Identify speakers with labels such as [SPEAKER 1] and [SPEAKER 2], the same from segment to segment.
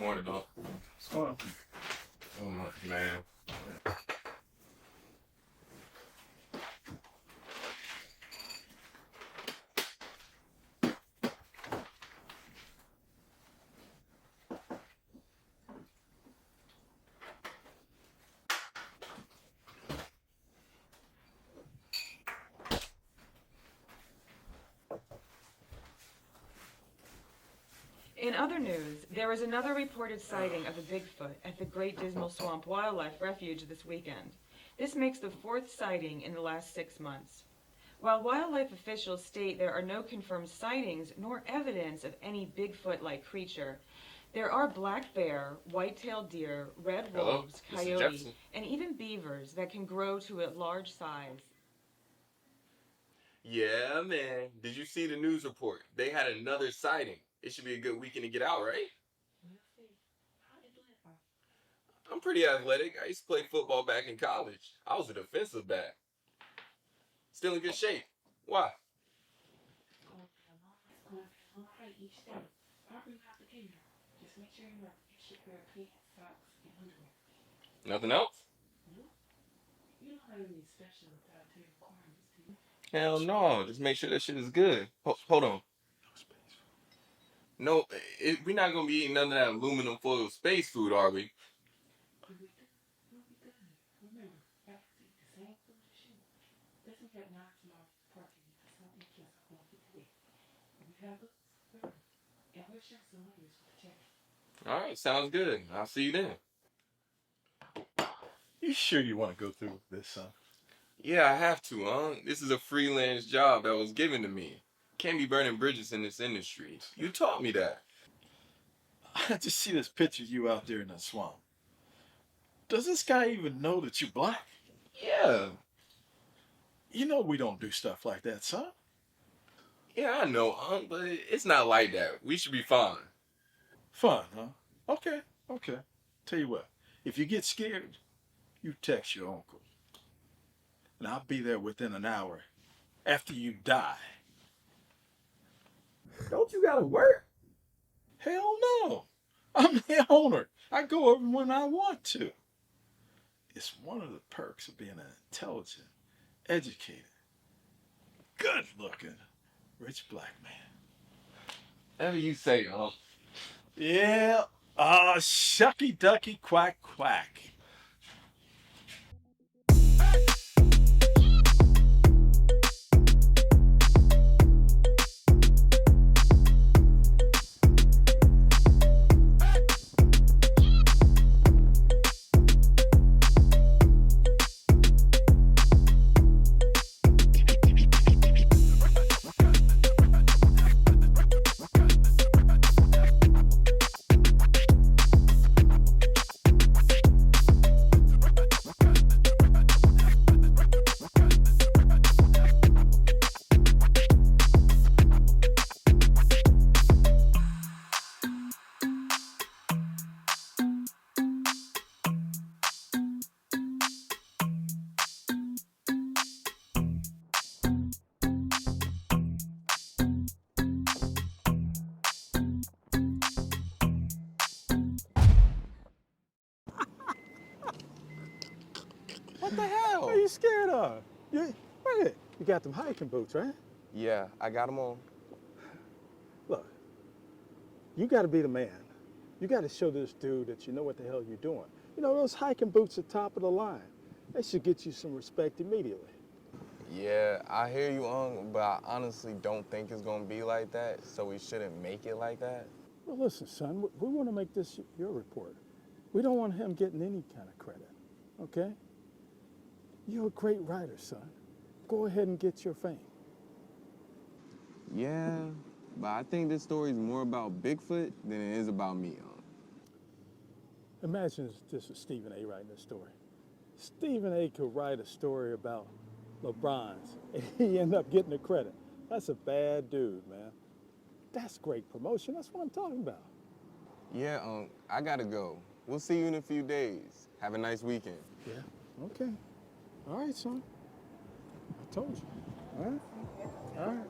[SPEAKER 1] Morning, dog.
[SPEAKER 2] What's going on?
[SPEAKER 1] Oh my man.
[SPEAKER 3] In other news, there was another reported sighting of a Bigfoot at the Great Dismal Swamp Wildlife Refuge this weekend. This makes the fourth sighting in the last 6 months. While wildlife officials state there are no confirmed sightings nor evidence of any Bigfoot-like creature, there are black bear, white-tailed deer, red
[SPEAKER 1] Hello,
[SPEAKER 3] wolves,
[SPEAKER 1] Mr.
[SPEAKER 3] coyote,
[SPEAKER 1] Jefferson.
[SPEAKER 3] and even beavers that can grow to a large size.
[SPEAKER 1] Yeah, man. Did you see the news report? They had another sighting. It should be a good weekend to get out, right? I'm pretty athletic. I used to play football back in college. I was a defensive back. Still in good shape. Why? Nothing else? Hell no. Just make sure that shit is good. Hold on. No, we're not gonna be eating none of that aluminum foil space food, are we? All right, sounds good. I'll see you then.
[SPEAKER 2] You sure you want to go through with this, son?
[SPEAKER 1] Yeah, I have to, huh? This is a freelance job that was given to me. Can't be burning bridges in this industry. You taught me that.
[SPEAKER 2] I just see this picture of you out there in the swamp. Does this guy even know that you're black?
[SPEAKER 1] Yeah,
[SPEAKER 2] You know we don't do stuff like that, son.
[SPEAKER 1] yeah, I know, but it's not like that. We should be fine.
[SPEAKER 2] Fun, huh? Okay, okay. Tell you what, if you get scared, you text your uncle. And I'll be there within an hour after you die.
[SPEAKER 1] Don't you gotta work?
[SPEAKER 2] Hell no. I'm the owner. I go over when I want to. It's one of the perks of being an intelligent, educated, good looking, rich black man.
[SPEAKER 1] Whatever you say, huh?
[SPEAKER 2] Yeah, shucky ducky quack quack.
[SPEAKER 1] What the
[SPEAKER 4] What are
[SPEAKER 1] hell?
[SPEAKER 4] you scared of? Wait, you got them hiking boots, right?
[SPEAKER 1] Yeah, I got them on.
[SPEAKER 4] Look, you got to be the man. You got to show this dude that you know what the hell you're doing. You know, those hiking boots are top of the line. They should get you some respect immediately.
[SPEAKER 5] Yeah, I hear you, but I honestly don't think it's gonna be like that, so we shouldn't make it like that.
[SPEAKER 4] Well, listen, son, we want to make this your report. We don't want him getting any kind of credit, okay? You're a great writer, son. Go ahead and get your fame.
[SPEAKER 5] Yeah, but I think this story's more about Bigfoot than it is about me,
[SPEAKER 4] Imagine this was Stephen A. writing this story. Stephen A. could write a story about LeBron's, and he end up getting the credit. That's a bad dude, man. That's great promotion. That's what I'm talking about.
[SPEAKER 5] Yeah, I gotta go. We'll see you in a few days. Have a nice weekend.
[SPEAKER 4] Yeah. Okay. All right, son. I told you. All right. All right.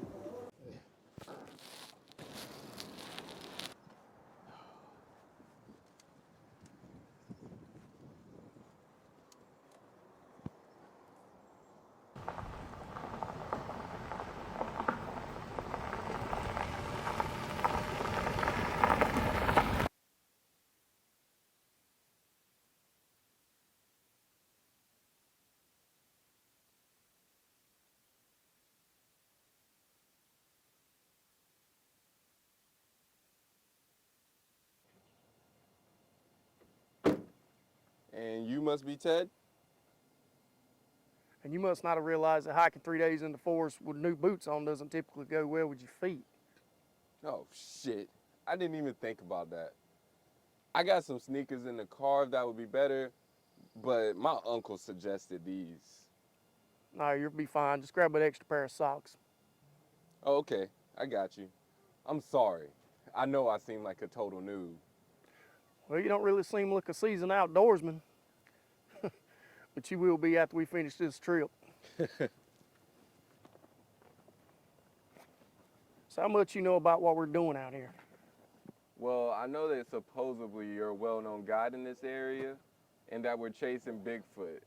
[SPEAKER 1] And you must be Ted?
[SPEAKER 6] And you must not have realized that hiking 3 days in the forest with new boots on doesn't typically go well with your feet.
[SPEAKER 1] Oh, shit. I didn't even think about that. I got some sneakers in the car if that would be better, but my uncle suggested these.
[SPEAKER 6] No, you'll be fine. Just grab an extra pair of socks.
[SPEAKER 1] Oh, okay. I got you. I'm sorry. I know I seem like a total noob.
[SPEAKER 6] Well, you don't really seem like a seasoned outdoorsman. But you will be after we finish this trip. So how much you know about what we're doing out here?
[SPEAKER 1] Well, I know that supposedly you're a well-known guide in this area and that we're chasing Bigfoot.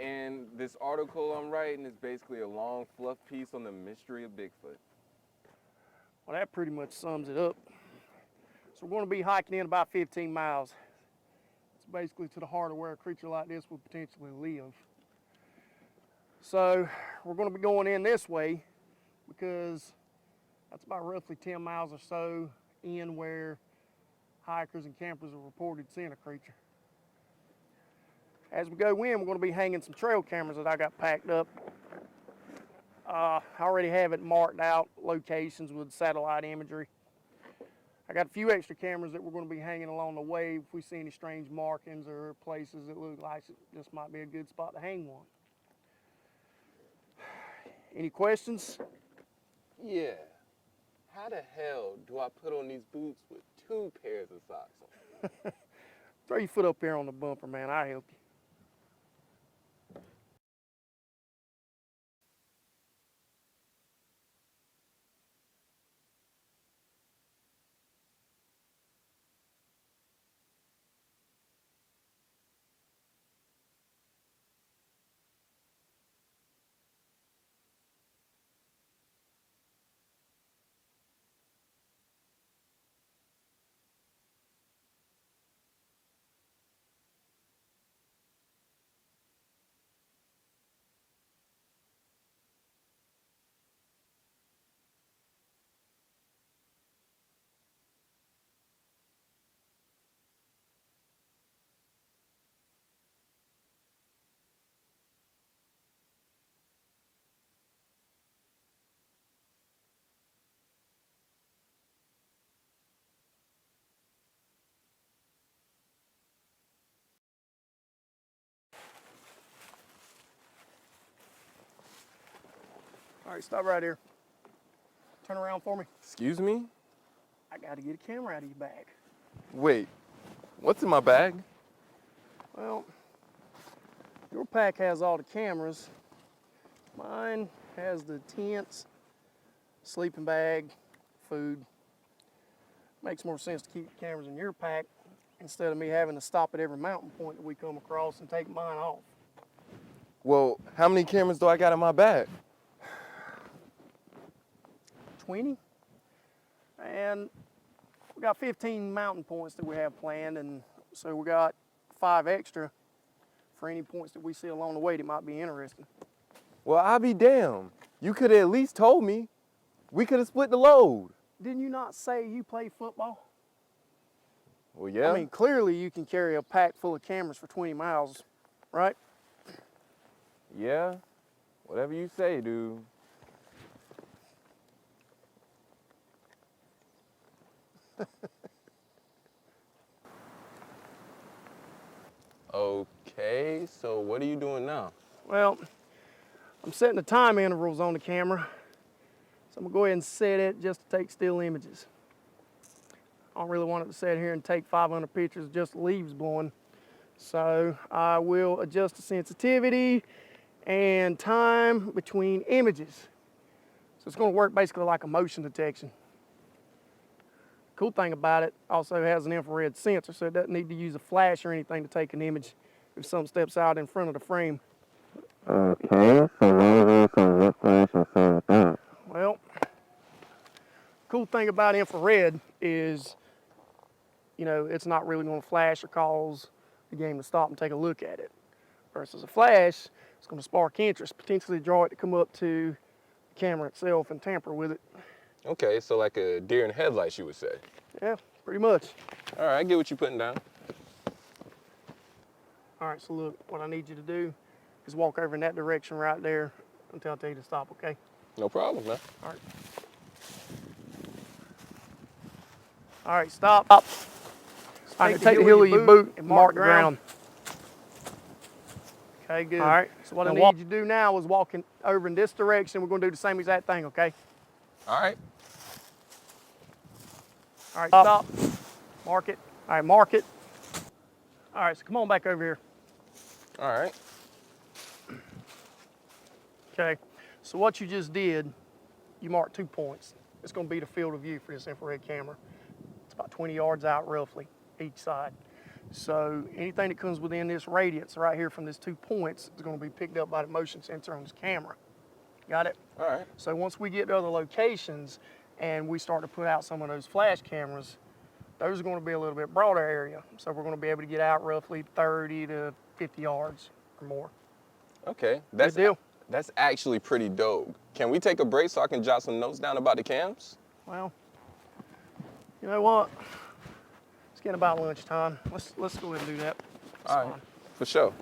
[SPEAKER 1] And this article I'm writing is basically a long fluff piece on the mystery of Bigfoot.
[SPEAKER 6] Well, that pretty much sums it up. So we're going to be hiking in about 15 miles. It's basically to the heart of where a creature like this would potentially live. So we're going to be going in this way because that's about roughly 10 miles or so in where hikers and campers have reported seeing a creature. As we go in, we're going to be hanging some trail cameras that I got packed up. I already have it marked out, locations with satellite imagery. I got a few extra cameras that we're going to be hanging along the way if we see any strange markings or places that look like this might be a good spot to hang one. Any questions?
[SPEAKER 1] Yeah. How the hell do I put on these boots with 2 pairs of socks on?
[SPEAKER 6] Throw your foot up here on the bumper, man. I'll help you. All right, stop right here. Turn around for me.
[SPEAKER 1] Excuse me?
[SPEAKER 6] I got to get a camera out of your bag.
[SPEAKER 1] Wait, what's in my bag?
[SPEAKER 6] Well, your pack has all the cameras. Mine has the tents, sleeping bag, food. Makes more sense to keep the cameras in your pack instead of me having to stop at every mountain point that we come across and take mine off.
[SPEAKER 1] Well, how many cameras do I got in my bag?
[SPEAKER 6] 20. And we got 15 mountain points that we have planned, and so we got 5 extra for any points that we see along the way that might be interesting.
[SPEAKER 1] Well, I'll be damned. You could have at least told me. We could have split the load.
[SPEAKER 6] Didn't you not say you play football?
[SPEAKER 1] Well, yeah.
[SPEAKER 6] I mean, clearly you can carry a pack full of cameras for 20 miles, right?
[SPEAKER 1] Yeah. Whatever you say, dude. Okay, so what are you doing now?
[SPEAKER 6] Well, I'm setting the time intervals on the camera, so I'm gonna go ahead and set it just to take still images. I don't really want it to sit here and take 500 pictures just leaves blowing. So I will adjust the sensitivity and time between images. So it's gonna work basically like a motion detection. Cool thing about it, also has an infrared sensor, so it doesn't need to use a flash or anything to take an image if something steps out in front of the frame.
[SPEAKER 1] Okay, so
[SPEAKER 6] Well, cool thing about infrared is, you know, it's not really going to flash or cause the game to stop and take a look at it. Versus a flash, it's going to spark interest, potentially draw it to come up to the camera itself and tamper with it.
[SPEAKER 1] Okay, so like a deer in headlights, you would say.
[SPEAKER 6] Yeah, pretty much.
[SPEAKER 1] All right, I get what you're putting down.
[SPEAKER 6] All right, so look, what I need you to do is walk over in that direction right there until I tell you to stop, okay?
[SPEAKER 5] No problem, man.
[SPEAKER 6] All right. All right, stop. All right, take the heel of your boot and mark the ground. Okay, good. All right, so what I need you to do now is walk over in this direction. We're going to do the same exact thing, okay?
[SPEAKER 5] All right.
[SPEAKER 6] All right, stop. Mark it. All right, mark it. All right, so come on back over here.
[SPEAKER 5] All right.
[SPEAKER 6] Okay, so what you just did, you marked 2 points. It's going to be the field of view for this infrared camera. It's about 20 yards out roughly, each side. So anything that comes within this radius right here from these 2 points is going to be picked up by the motion sensor on this camera. Got it?
[SPEAKER 5] All right.
[SPEAKER 6] So once we get to other locations and we start to put out some of those flash cameras, those are going to be a little bit broader area. So we're going to be able to get out roughly 30 to 50 yards or more.
[SPEAKER 5] Okay.
[SPEAKER 6] Good deal.
[SPEAKER 5] That's actually pretty dope. Can we take a break so I can jot some notes down about the cams?
[SPEAKER 6] Well, you know what? It's getting about lunchtime. Let's go ahead and do that. That's
[SPEAKER 5] All right.
[SPEAKER 6] fine.
[SPEAKER 5] For sure.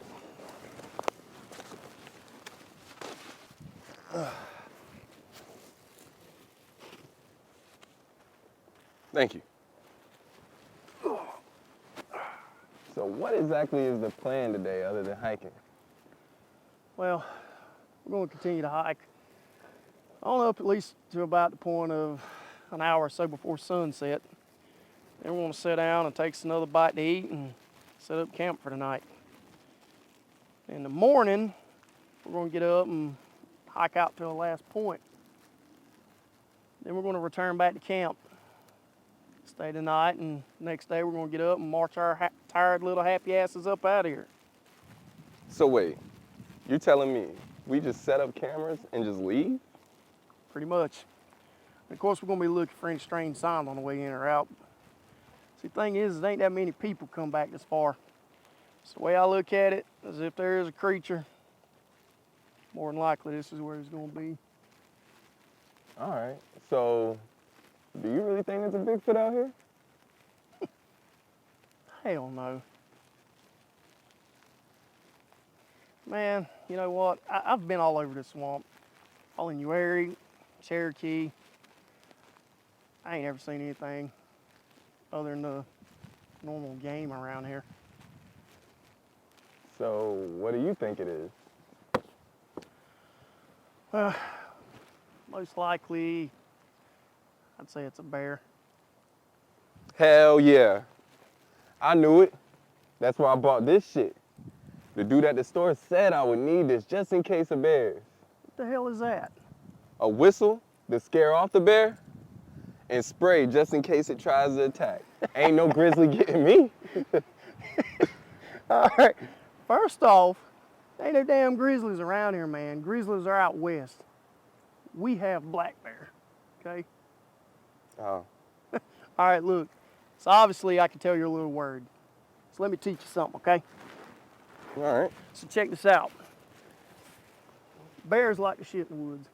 [SPEAKER 5] Thank you. So what exactly is the plan today other than hiking?
[SPEAKER 6] Well, we're going to continue to hike on up at least to about the point of an hour or so before sunset. Then we're going to sit down and take us another bite to eat and set up camp for the night. In the morning, we're going to get up and hike out to the last point. Then we're going to return back to camp, stay the night, and next day we're going to get up and march our tired little happy asses up out of here.
[SPEAKER 5] So wait, you're telling me we just set up cameras and just leave?
[SPEAKER 6] Pretty much. And of course, we're going to be looking for any strange signs on the way in or out. See, the thing is, there ain't that many people come back this far. So the way I look at it is if there is a creature, more than likely this is where it's going to be.
[SPEAKER 5] All right. So do you really think there's a Bigfoot out here?
[SPEAKER 6] Hell no. Man, you know what? I've been all over this swamp. All in Uary, Cherokee. I ain't ever seen anything other than the normal game around here.
[SPEAKER 5] So what do you think it is?
[SPEAKER 6] Well, most likely, I'd say it's a bear.
[SPEAKER 5] Hell yeah. I knew it. That's why I bought this shit. The dude at the store said I would need this just in case of bears.
[SPEAKER 6] What the hell is that?
[SPEAKER 5] A whistle to scare off the bear, and spray just in case it tries to attack. Ain't no grizzly getting me.
[SPEAKER 6] All right. First off, ain't no damn grizzlies around here, man. Grizzlies are out west. We have black bear, okay?
[SPEAKER 5] Oh.
[SPEAKER 6] All right, look. So obviously I can tell you a little word. So let me teach you something, okay?
[SPEAKER 5] All right.
[SPEAKER 6] So check this out. Bears like to shit in the woods.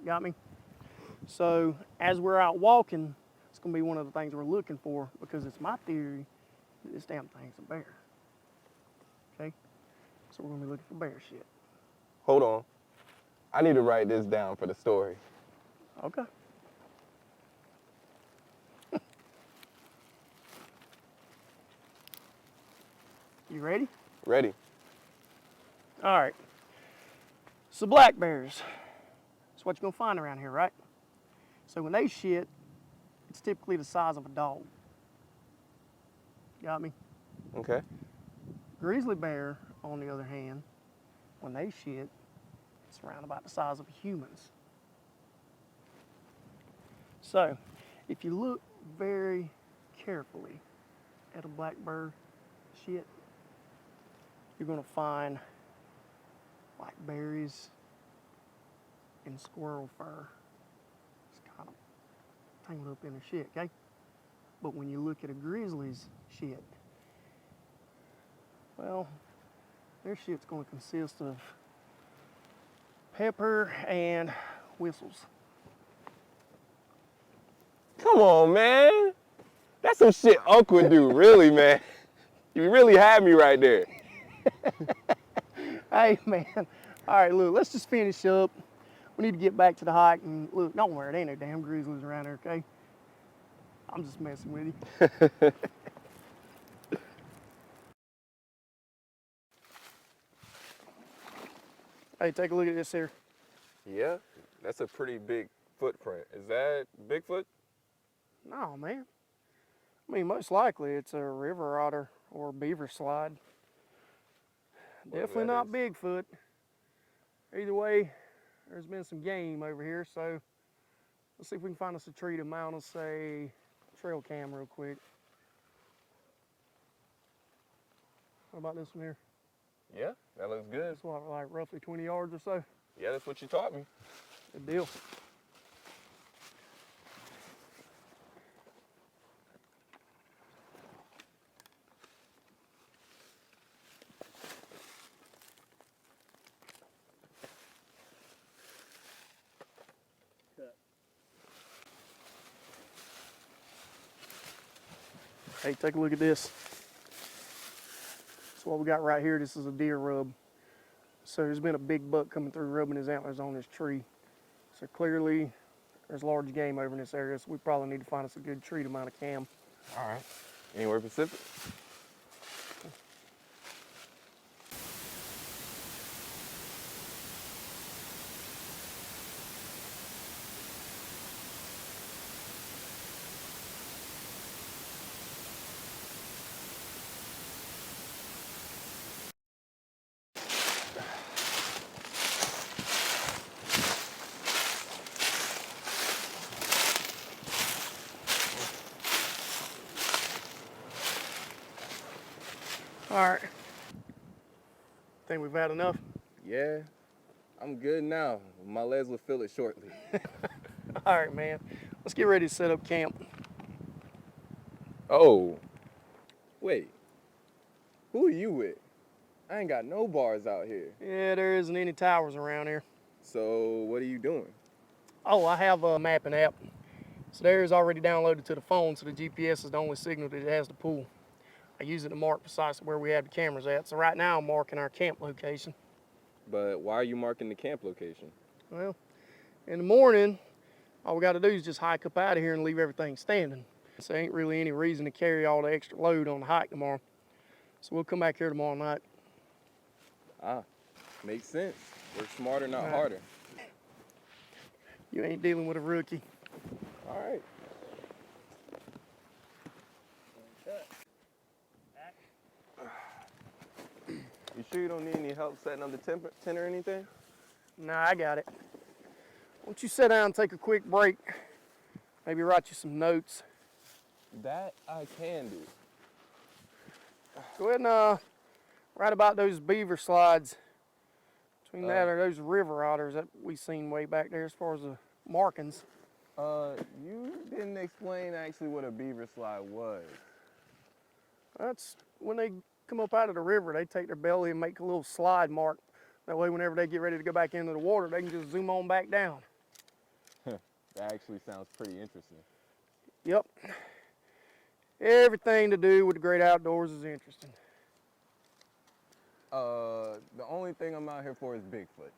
[SPEAKER 6] Got me? So as we're out walking, it's gonna be one of the things we're looking for because it's my theory that this damn thing's a bear. Okay? So we're gonna be looking for bear shit.
[SPEAKER 5] Hold on. I need to write this down for the story.
[SPEAKER 6] Okay. You ready?
[SPEAKER 5] Ready?
[SPEAKER 6] All right. So black bears. That's what you're gonna find around here, right? So when they shit, it's typically the size of a dog. Got me?
[SPEAKER 5] Okay.
[SPEAKER 6] Grizzly bear, on the other hand, when they shit, it's around about the size of humans. So, if you look very carefully at a black bear shit, you're gonna find blackberries and squirrel fur. It's kind of tangled up in their shit, okay? But when you look at a grizzly's shit, well, their shit's gonna consist of pepper and whistles.
[SPEAKER 5] Come on, man. That's some shit Uncle would do, really, man. You really had me right there.
[SPEAKER 6] Hey, man. All right, look, let's just finish up. We need to get back to the hike. And look, don't worry, there ain't no damn grizzlies around there, okay? I'm just messing with you. Hey, take a look at this here.
[SPEAKER 1] Yeah, that's a pretty big footprint. Is that Bigfoot?
[SPEAKER 6] No, man. I mean, most likely it's a river otter or beaver slide.
[SPEAKER 1] Whatever
[SPEAKER 6] Definitely
[SPEAKER 1] that
[SPEAKER 6] not
[SPEAKER 1] is.
[SPEAKER 6] Bigfoot. Either way, there's been some game over here, so let's see if we can find us a tree to mount us a trail cam real quick. What about this one here?
[SPEAKER 1] Yeah, that looks good.
[SPEAKER 6] It's what, like roughly 20 yards or so?
[SPEAKER 1] Yeah, that's what you taught me.
[SPEAKER 6] Good deal. Hey, take a look at this. That's what we got right here. This is a deer rub. So there's been a big buck coming through rubbing his antlers on this tree. So clearly there's large game over in this area, so we probably need to find us a good tree to mount a cam.
[SPEAKER 1] All right. Anywhere Pacific?
[SPEAKER 6] All right. Think we've had enough?
[SPEAKER 1] Yeah, I'm good now. My legs will feel it shortly.
[SPEAKER 6] All right, man. Let's get ready to set up camp.
[SPEAKER 1] Oh, wait. Who are you with? I ain't got no bars out here.
[SPEAKER 6] Yeah, there isn't any towers around here.
[SPEAKER 1] So what are you doing?
[SPEAKER 6] Oh, I have a mapping app. So theirs already downloaded to the phone, so the GPS is the only signal that it has to pull. I use it to mark precisely where we have the cameras at. So right now I'm marking our camp location.
[SPEAKER 1] But why are you marking the camp location?
[SPEAKER 6] Well, in the morning, all we got to do is just hike up out of here and leave everything standing. So there ain't really any reason to carry all the extra load on the hike tomorrow. So we'll come back here tomorrow night.
[SPEAKER 1] Ah, makes sense. Work smarter, not
[SPEAKER 6] Right.
[SPEAKER 1] harder.
[SPEAKER 6] You ain't dealing with a rookie.
[SPEAKER 1] All right. You sure you don't need any help setting up the tent or anything?
[SPEAKER 6] Nah, I got it. Won't you sit down and take a quick break? Maybe write you some notes.
[SPEAKER 1] That I can do.
[SPEAKER 6] Go ahead and write about those beaver slides. Between that or those river otters that we seen way back there as far as the markings.
[SPEAKER 1] You didn't explain actually what a beaver slide was.
[SPEAKER 6] That's when they come up out of the river, they take their belly and make a little slide mark. That way whenever they get ready to go back into the water, they can just zoom on back down.
[SPEAKER 1] That actually sounds pretty interesting.
[SPEAKER 6] Yep. Everything to do with the great outdoors is interesting.
[SPEAKER 1] The only thing I'm out here for is Bigfoot.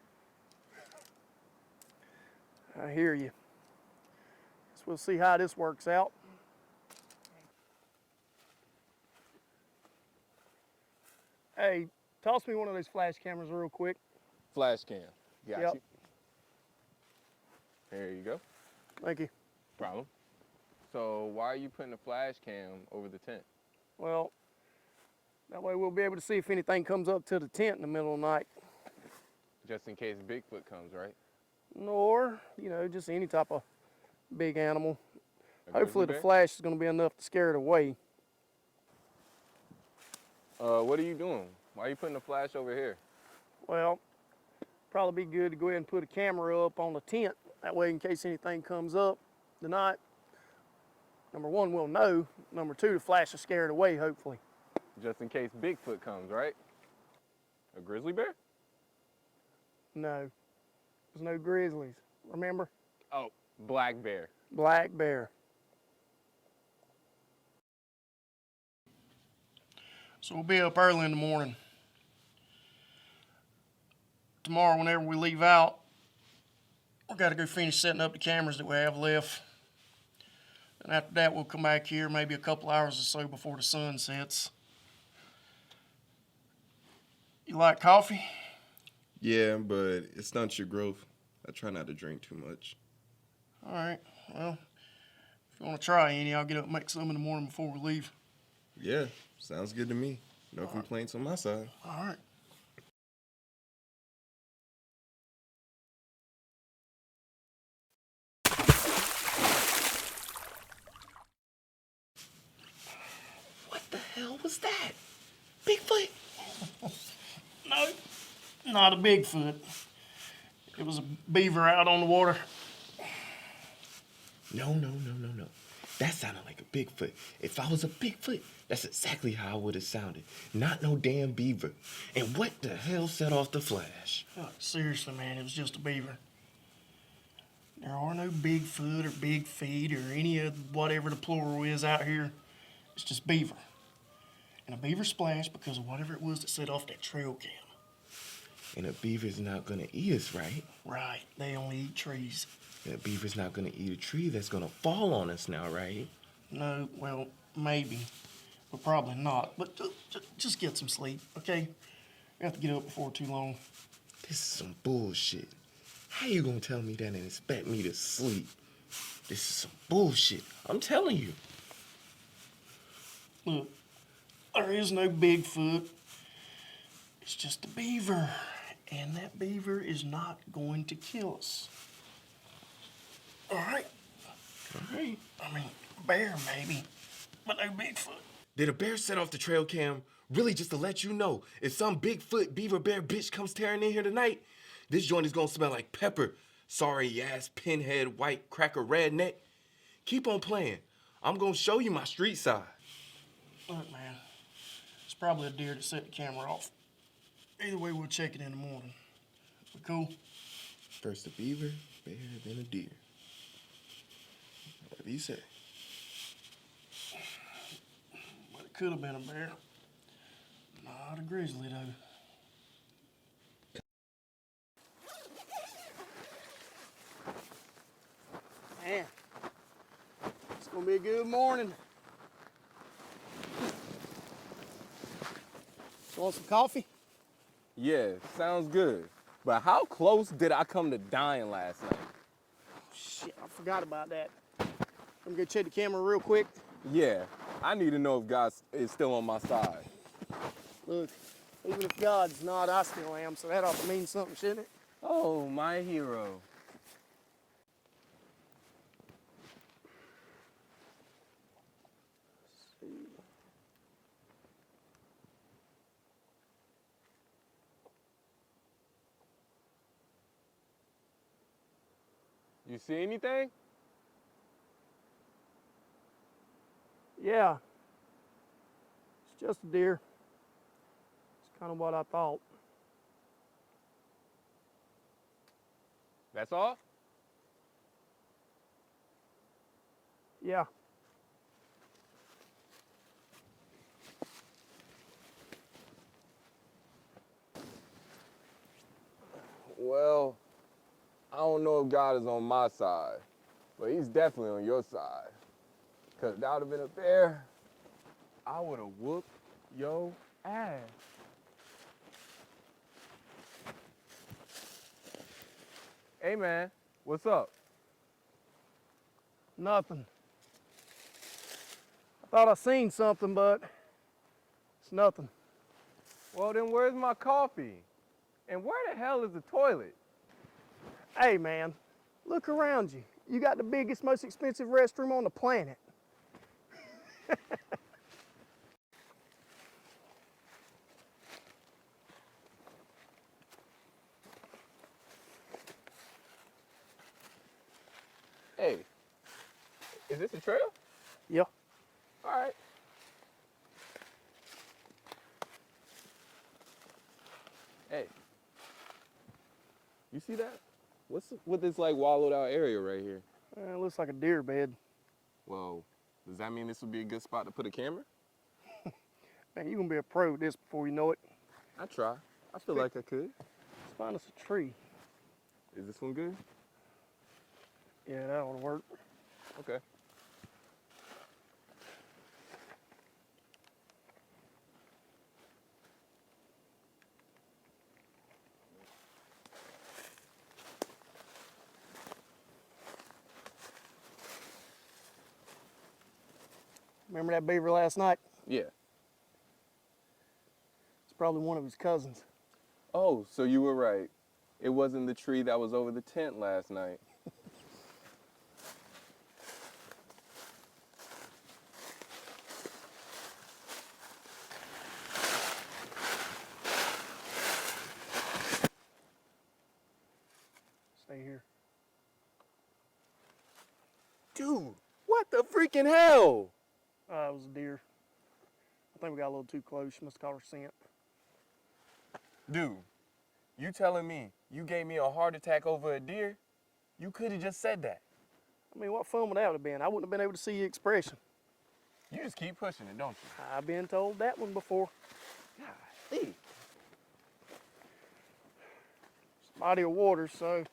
[SPEAKER 6] I hear you. So we'll see how this works out. Hey, toss me one of those flash cameras real quick.
[SPEAKER 1] Flash cam. Got
[SPEAKER 6] Yep.
[SPEAKER 1] you. There you go.
[SPEAKER 6] Thank you.
[SPEAKER 1] Problem. So why are you putting a flash cam over the tent?
[SPEAKER 6] Well, that way we'll be able to see if anything comes up to the tent in the middle of the night.
[SPEAKER 1] Just in case Bigfoot comes, right?
[SPEAKER 6] Or, you know, just any type of big animal.
[SPEAKER 1] A
[SPEAKER 6] Hopefully the
[SPEAKER 1] grizzly
[SPEAKER 6] flash is going to be enough to scare it away.
[SPEAKER 1] bear? What are you doing? Why are you putting a flash over here?
[SPEAKER 6] Well, probably be good to go ahead and put a camera up on the tent. That way, in case anything comes up tonight, number one, we'll know. Number two, the flash will scare it away, hopefully.
[SPEAKER 1] Just in case Bigfoot comes, right? A grizzly bear?
[SPEAKER 6] No, there's no grizzlies. Remember?
[SPEAKER 1] Oh, black bear.
[SPEAKER 6] Black bear. So we'll be up early in the morning. Tomorrow, whenever we leave out, we got to go finish setting up the cameras that we have left. And after that, we'll come back here maybe a couple hours or so before the sun sets. You like coffee?
[SPEAKER 5] Yeah, but it stunts your growth. I try not to drink too much.
[SPEAKER 6] All right. Well, if you want to try any, I'll get up and make some in the morning before we leave.
[SPEAKER 5] Yeah, sounds good to me. No complaints on my side.
[SPEAKER 6] All right.
[SPEAKER 5] What the hell was that? Bigfoot?
[SPEAKER 6] No, not a Bigfoot. It was a beaver out on the water.
[SPEAKER 5] No. That sounded like a Bigfoot. If I was a Bigfoot, that's exactly how I would have sounded. Not no damn beaver. And what the hell set off the flash?
[SPEAKER 6] Oh, seriously, man, it was just a beaver. There are no Bigfoot or Big Feet or any of whatever the plural is out here. It's just beaver. And a beaver splashed because of whatever it was that set off that trail cam.
[SPEAKER 5] And a beaver's not gonna eat us, right?
[SPEAKER 6] Right, they only eat trees.
[SPEAKER 5] And a beaver's not gonna eat a tree that's gonna fall on us now, right?
[SPEAKER 6] No, well, maybe, but probably not. But just get some sleep, okay? You have to get up before too long.
[SPEAKER 5] This is some bullshit. How you gonna tell me that and expect me to sleep? This is some bullshit. I'm telling you.
[SPEAKER 6] Look, there is no Bigfoot. It's just a beaver. And that beaver is not going to kill us. All right?
[SPEAKER 5] All right.
[SPEAKER 6] I mean, bear maybe, but no Bigfoot.
[SPEAKER 5] Did a bear set off the trail cam really just to let you know if some Bigfoot beaver bear bitch comes tearing in here tonight, this joint is gonna smell like pepper. Sorry ass pinhead white cracker redneck. Keep on playing. I'm gonna show you my street side.
[SPEAKER 6] Look, man, it's probably a deer that set the camera off. Either way, we'll check it in the morning. We cool?
[SPEAKER 5] First a beaver, bear, then a deer. Whatever you say.
[SPEAKER 6] But it could have been a bear. Not a grizzly, though. Man, it's gonna be a good morning. Want some coffee?
[SPEAKER 1] Yeah, sounds good. But how close did I come to dying last night?
[SPEAKER 6] Shit, I forgot about that. Let me go check the camera real quick.
[SPEAKER 1] Yeah, I need to know if God is still on my side.
[SPEAKER 6] Look, even if God's not, I still am, so that ought to mean something, shouldn't it?
[SPEAKER 1] Oh, my hero. You see anything?
[SPEAKER 6] Yeah. It's just a deer. It's kind of what I thought.
[SPEAKER 1] That's all?
[SPEAKER 6] Yeah.
[SPEAKER 1] Well, I don't know if God is on my side, but he's definitely on your side. Because if that would have been a bear, I would have whooped your ass. Hey, man, what's up?
[SPEAKER 6] Nothing. I thought I seen something, but it's nothing.
[SPEAKER 1] Well, then where's my coffee? And where the hell is the toilet?
[SPEAKER 6] Hey, man, look around you. You got the biggest, most expensive restroom on the planet.
[SPEAKER 1] Hey, is this a trail?
[SPEAKER 6] Yeah.
[SPEAKER 1] All right. Hey, you see that? What's with this like wallowed out area right here?
[SPEAKER 6] It looks like a deer bed.
[SPEAKER 1] Well, does that mean this would be a good spot to put a camera?
[SPEAKER 6] Man, you're gonna be a pro at this before you know it.
[SPEAKER 1] I try. I feel like I could.
[SPEAKER 6] Let's find us a tree.
[SPEAKER 1] Is this one good?
[SPEAKER 6] Yeah, that ought to work.
[SPEAKER 1] Okay.
[SPEAKER 6] Remember that beaver last night?
[SPEAKER 1] Yeah.
[SPEAKER 6] It's probably one of his cousins.
[SPEAKER 1] Oh, so you were right. It wasn't the tree that was over the tent last night.
[SPEAKER 6] Stay here.
[SPEAKER 1] Dude, what the freaking hell?
[SPEAKER 6] It was a deer. I think we got a little too close. She must have caught her scent.
[SPEAKER 1] Dude, you telling me you gave me a heart attack over a deer? You could have just said that.
[SPEAKER 6] I mean, what fun would that have been? I wouldn't have been able to see your expression.
[SPEAKER 1] You just keep pushing it, don't you?
[SPEAKER 6] I've been told that one before.
[SPEAKER 1] Golly.
[SPEAKER 6] It's a body of water, so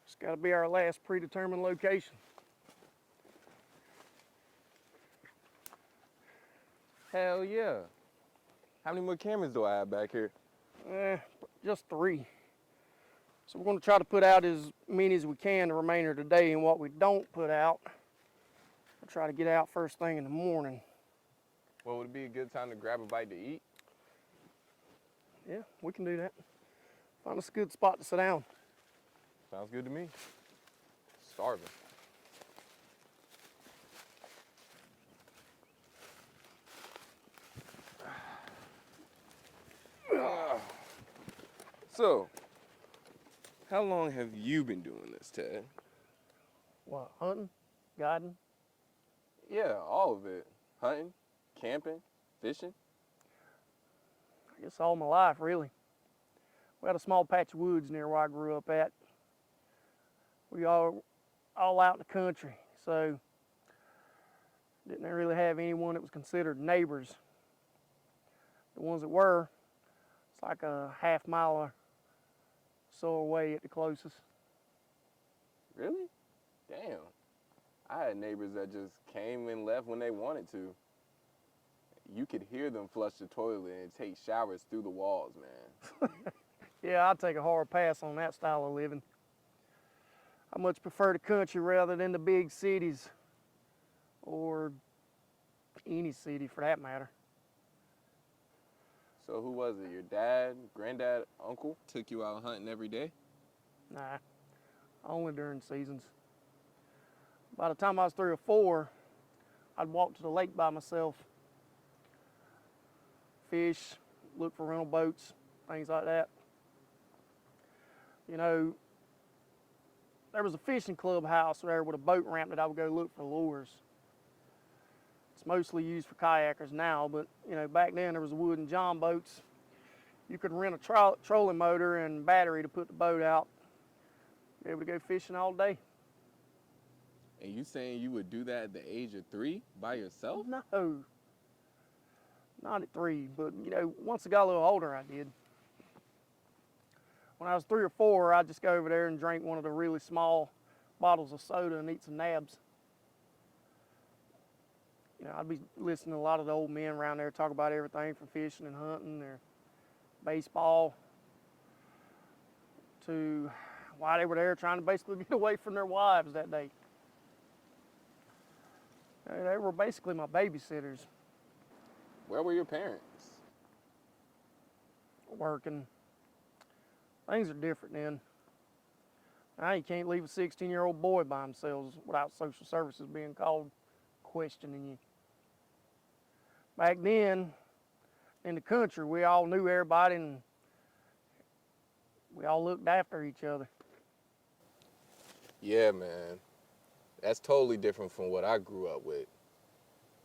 [SPEAKER 6] it's got to be our last predetermined location.
[SPEAKER 1] Hell yeah. How many more cameras do I have back here?
[SPEAKER 6] Just 3. So we're going to try to put out as many as we can the remainder of the day, and what we don't put out, we'll try to get out first thing in the morning.
[SPEAKER 1] Well, would it be a good time to grab a bite to eat?
[SPEAKER 6] Yeah, we can do that. Find us a good spot to sit down.
[SPEAKER 1] Sounds good to me. Starving. So, how long have you been doing this, Ted?
[SPEAKER 6] What, hunting? Guiding?
[SPEAKER 1] Yeah, all of it. Hunting, camping, fishing.
[SPEAKER 6] I guess all my life, really. We had a small patch of woods near where I grew up at. We all out in the country, so didn't really have anyone that was considered neighbors. The ones that were, it's like a half-mile or so away at the closest.
[SPEAKER 1] Really? Damn. I had neighbors that just came and left when they wanted to. You could hear them flush the toilet and take showers through the walls, man.
[SPEAKER 6] Yeah, I'd take a hard pass on that style of living. I much prefer the country rather than the big cities, or any city for that matter.
[SPEAKER 1] So who was it? Your dad, granddad, uncle took you out hunting every day?
[SPEAKER 6] Nah, only during seasons. By the time I was 3 or 4, I'd walk to the lake by myself, fish, look for rental boats, things like that. You know, there was a fishing clubhouse there with a boat ramp that I would go look for lures. It's mostly used for kayakers now, but you know, back then there was wood and john boats. You could rent a trolling motor and battery to put the boat out. Be able to go fishing all day.
[SPEAKER 1] And you saying you would do that at the age of 3 by yourself?
[SPEAKER 6] No, not at 3, but you know, once I got a little older, I did. When I was 3 or 4, I'd just go over there and drink one of the really small bottles of soda and eat some nabs. You know, I'd be listening to a lot of the old men around there talk about everything from fishing and hunting or baseball to why they were there trying to basically get away from their wives that day. They were basically my babysitters.
[SPEAKER 1] Where were your parents?
[SPEAKER 6] Working. Things are different then. Now you can't leave a 16-year-old boy by himself without social services being called, questioning you. Back then, in the country, we all knew everybody and we all looked after each other.
[SPEAKER 1] Yeah, man. That's totally different from what I grew up with.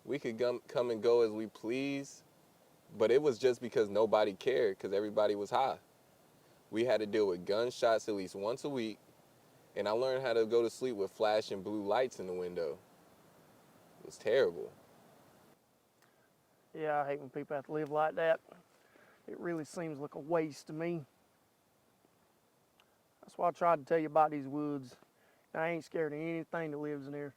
[SPEAKER 1] We could come and go as we please, but it was just because nobody cared, because everybody was high. We had to deal with gunshots at least once a week, and I learned how to go to sleep with flashing blue lights in the window. It was terrible.
[SPEAKER 6] Yeah, I hate when people have to live like that. It really seems like a waste to me. That's why I tried to tell you about these woods. I ain't scared of anything that lives in here.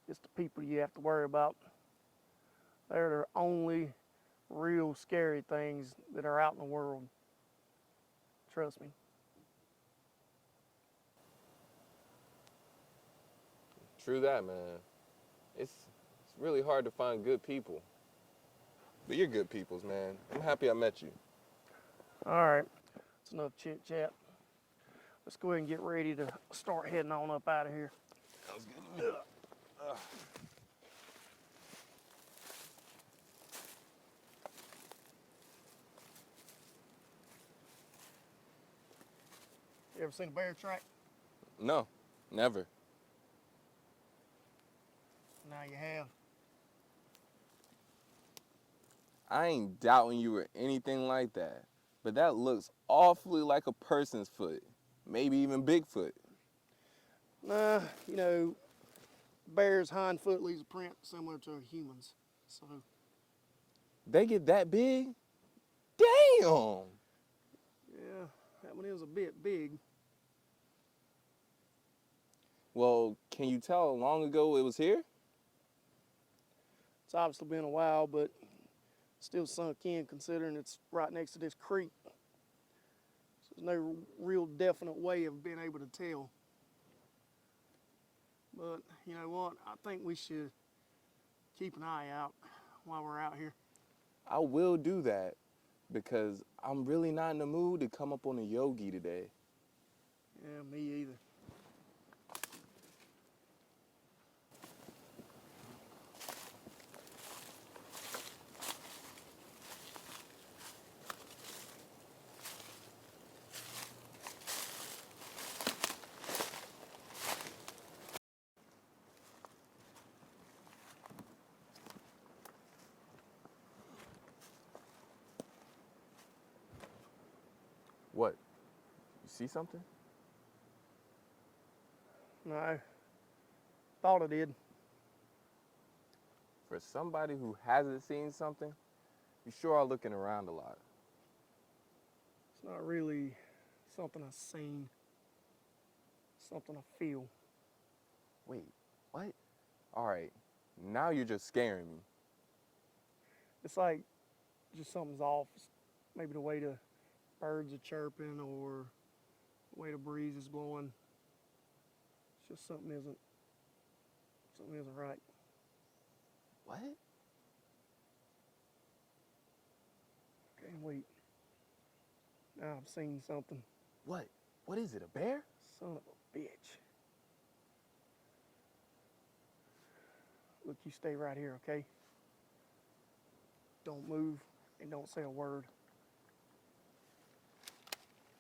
[SPEAKER 6] Just the people you have to worry about. They're the only real scary things that are out in the world. Trust me.
[SPEAKER 1] True that, man. It's really hard to find good people. But you're good peoples, man. I'm happy I met you.
[SPEAKER 6] All right, it's enough chit chat. Let's go ahead and get ready to start heading on up out of here.
[SPEAKER 1] Sounds good to me.
[SPEAKER 6] You ever seen a bear track?
[SPEAKER 1] No, never.
[SPEAKER 6] Now you have.
[SPEAKER 1] I ain't doubting you or anything like that. But that looks awfully like a person's foot. Maybe even Bigfoot.
[SPEAKER 6] Nah, you know, bear's hind foot leaves a print similar to a human's. So,
[SPEAKER 1] They get that big? Damn!
[SPEAKER 6] yeah, that one is a bit big.
[SPEAKER 1] Well, can you tell how long ago it was here?
[SPEAKER 6] It's obviously been a while, but still sunk in considering it's right next to this creek. So there's no real definite way of being able to tell. But you know what? I think we should keep an eye out while we're out here.
[SPEAKER 1] I will do that because I'm really not in the mood to come up on a yogi today.
[SPEAKER 6] Yeah, me either.
[SPEAKER 1] What? You see something?
[SPEAKER 6] No, thought I did.
[SPEAKER 1] For somebody who hasn't seen something, you sure are looking around a lot.
[SPEAKER 6] It's not really something I've seen, something I feel.
[SPEAKER 1] Wait, what? All right, now you're just scaring me.
[SPEAKER 6] It's like just something's off. It's maybe the way the birds are chirping or the way the breeze is blowing. It's just something isn't right.
[SPEAKER 1] What?
[SPEAKER 6] Okay, wait. Now I've seen something.
[SPEAKER 1] What? What is it, a bear?
[SPEAKER 6] Son of a bitch. Look, you stay right here, okay? Don't move and don't say a word.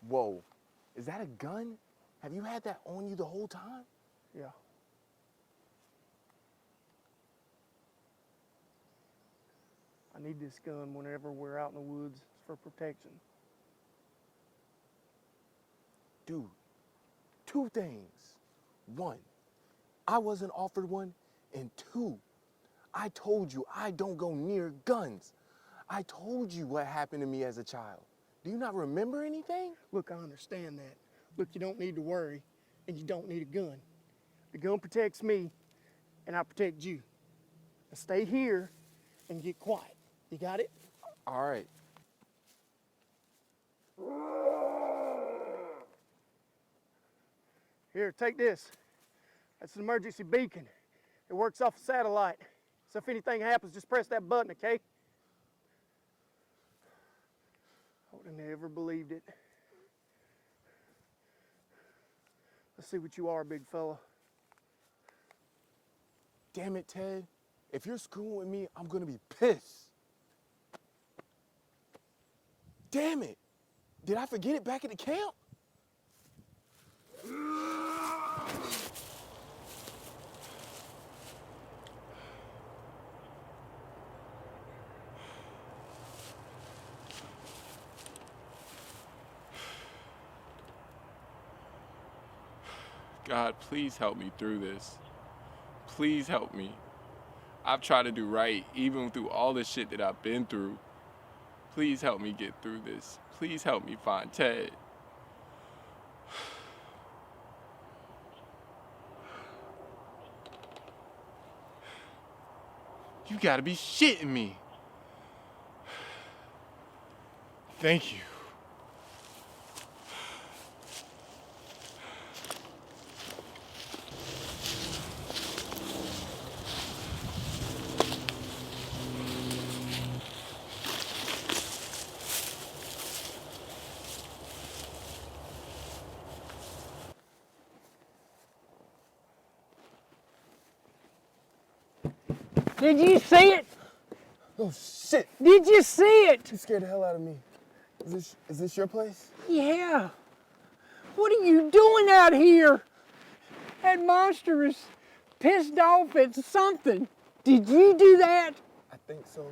[SPEAKER 1] Whoa, is that a gun? Have you had that on you the whole time?
[SPEAKER 6] Yeah. I need this gun whenever we're out in the woods. It's for protection.
[SPEAKER 1] Dude, two things. One, I wasn't offered one. And two, I told you I don't go near guns. I told you what happened to me as a child. Do you not remember anything?
[SPEAKER 6] Look, I understand that. Look, you don't need to worry, and you don't need a gun. The gun protects me, and I protect you. Now stay here and get quiet. You got it?
[SPEAKER 1] All right.
[SPEAKER 6] Here, take this. That's an emergency beacon. It works off a satellite. So if anything happens, just press that button, okay? I would have never believed it. Let's see what you are, big fella.
[SPEAKER 1] Damn it, Ted. If you're screwing with me, I'm gonna be pissed. Damn it. Did I forget it back at the camp? God, please help me through this. Please help me. I've tried to do right, even through all the shit that I've been through. Please help me get through this. Please help me find Ted. You gotta be shitting me. Thank you.
[SPEAKER 6] Did you see it?
[SPEAKER 7] Oh shit!
[SPEAKER 6] Did you see it?
[SPEAKER 7] You scared the hell out of me. Is this your place?
[SPEAKER 6] Yeah. What are you doing out here? That monster is pissed off at something. Did you do that?
[SPEAKER 7] I think so.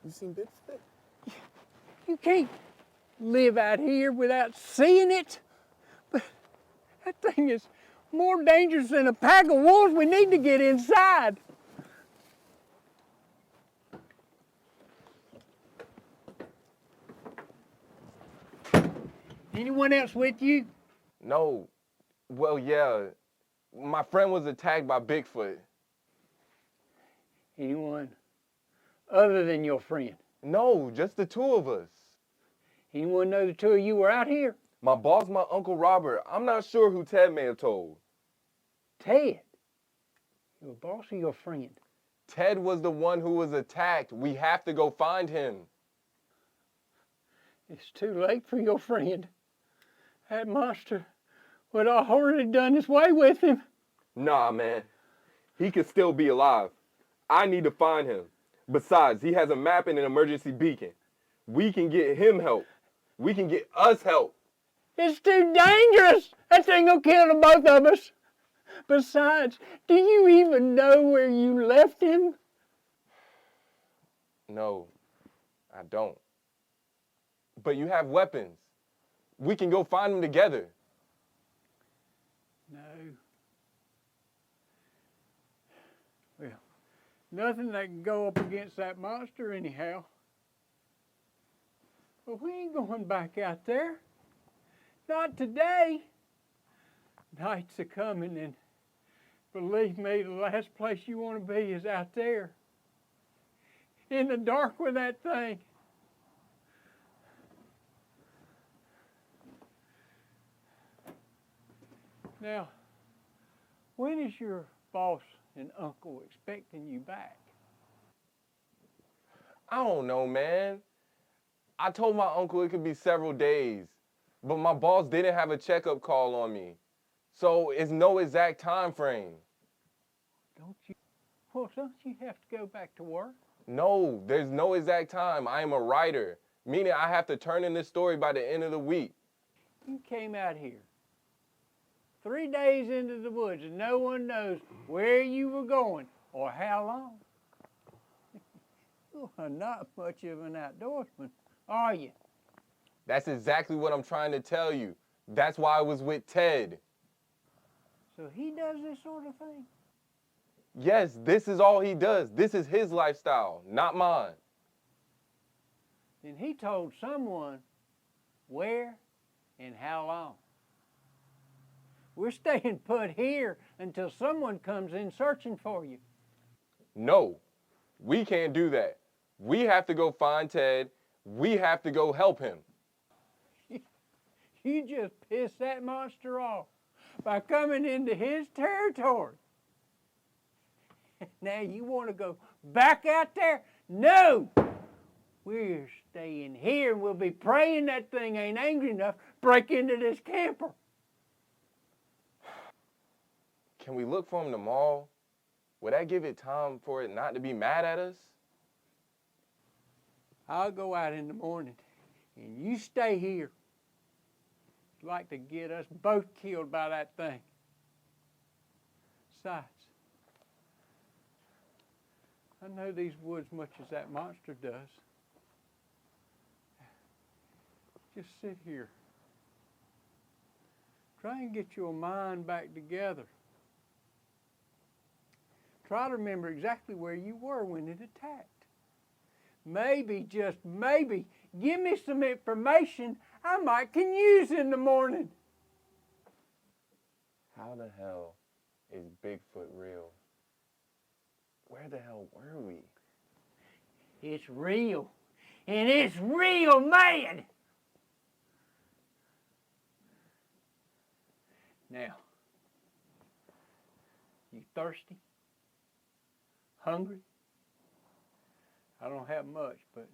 [SPEAKER 7] You seen Bigfoot?
[SPEAKER 6] You can't live out here without seeing it. But that thing is more dangerous than a pack of wolves. We need to get inside. Anyone else with you?
[SPEAKER 1] No. Well, yeah. My friend was attacked by Bigfoot.
[SPEAKER 6] Anyone other than your friend?
[SPEAKER 1] No, just the two of us.
[SPEAKER 6] Anyone know the two of you were out here?
[SPEAKER 1] My boss, my Uncle Robert. I'm not sure who Ted may have told.
[SPEAKER 6] Ted. Your boss or your friend?
[SPEAKER 1] Ted was the one who was attacked. We have to go find him.
[SPEAKER 6] It's too late for your friend. That monster would have already done his way with him.
[SPEAKER 1] Nah, man. He could still be alive. I need to find him. Besides, he has a map and an emergency beacon. We can get him help. We can get us help.
[SPEAKER 6] It's too dangerous. That thing will kill the both of us. Besides, do you even know where you left him?
[SPEAKER 1] No, I don't. But you have weapons. We can go find him together.
[SPEAKER 6] No. Well, nothing that can go up against that monster anyhow. But we ain't going back out there. Not today. Nights are coming, and believe me, the last place you want to be is out there. In the dark with that thing. Now, when is your boss and uncle expecting you back?
[SPEAKER 1] I don't know, man. I told my uncle it could be several days, but my boss didn't have a checkup call on me. So it's no exact time frame.
[SPEAKER 6] Don't you have to go back to work?
[SPEAKER 1] No, there's no exact time. I am a writer, meaning I have to turn in this story by the end of the week.
[SPEAKER 6] You came out here 3 days into the woods and no one knows where you were going or how long. You are not much of an outdoorsman, are you?
[SPEAKER 1] That's exactly what I'm trying to tell you. That's why I was with Ted.
[SPEAKER 6] So he does this sort of thing?
[SPEAKER 1] Yes, this is all he does. This is his lifestyle, not mine.
[SPEAKER 6] Then he told someone where and how long. We're staying put here until someone comes in searching for you.
[SPEAKER 1] No, we can't do that. We have to go find Ted. We have to go help him.
[SPEAKER 6] You just pissed that monster off by coming into his territory. Now you want to go back out there? No! We're staying here and we'll be praying that thing ain't angry enough to break into this camper.
[SPEAKER 1] Can we look for him tomorrow? Would that give it time for it not to be mad at us?
[SPEAKER 6] I'll go out in the morning and you stay here. I'd like to get us both killed by that thing. Besides, I know these woods much as that monster does. Just sit here. Try and get your mind back together.
[SPEAKER 8] Try to remember exactly where you were when it attacked. Maybe, just maybe, give me some information I might can use in the morning.
[SPEAKER 1] How the hell is Bigfoot real? Where the hell were we?
[SPEAKER 8] It's real. And it's real mad. Now, you thirsty? Hungry? I don't have much, but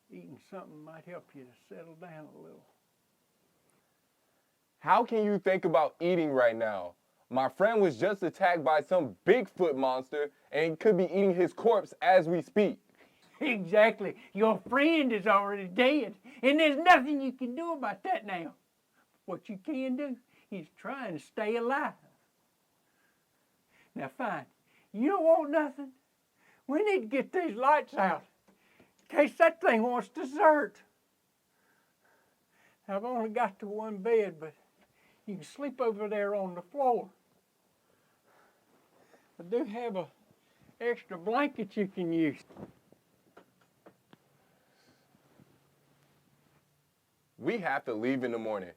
[SPEAKER 8] eating something might help you to settle down a little.
[SPEAKER 1] How can you think about eating right now? My friend was just attacked by some Bigfoot monster and could be eating his corpse as we speak.
[SPEAKER 8] Exactly. Your friend is already dead, and there's nothing you can do about that now. What you can do is try and stay alive. Now, fine. You don't want nothing? We need to get these lights out in case that thing wants dessert. I've only got the one bed, but you can sleep over there on the floor. I do have a extra blanket you can use.
[SPEAKER 1] We have to leave in the morning,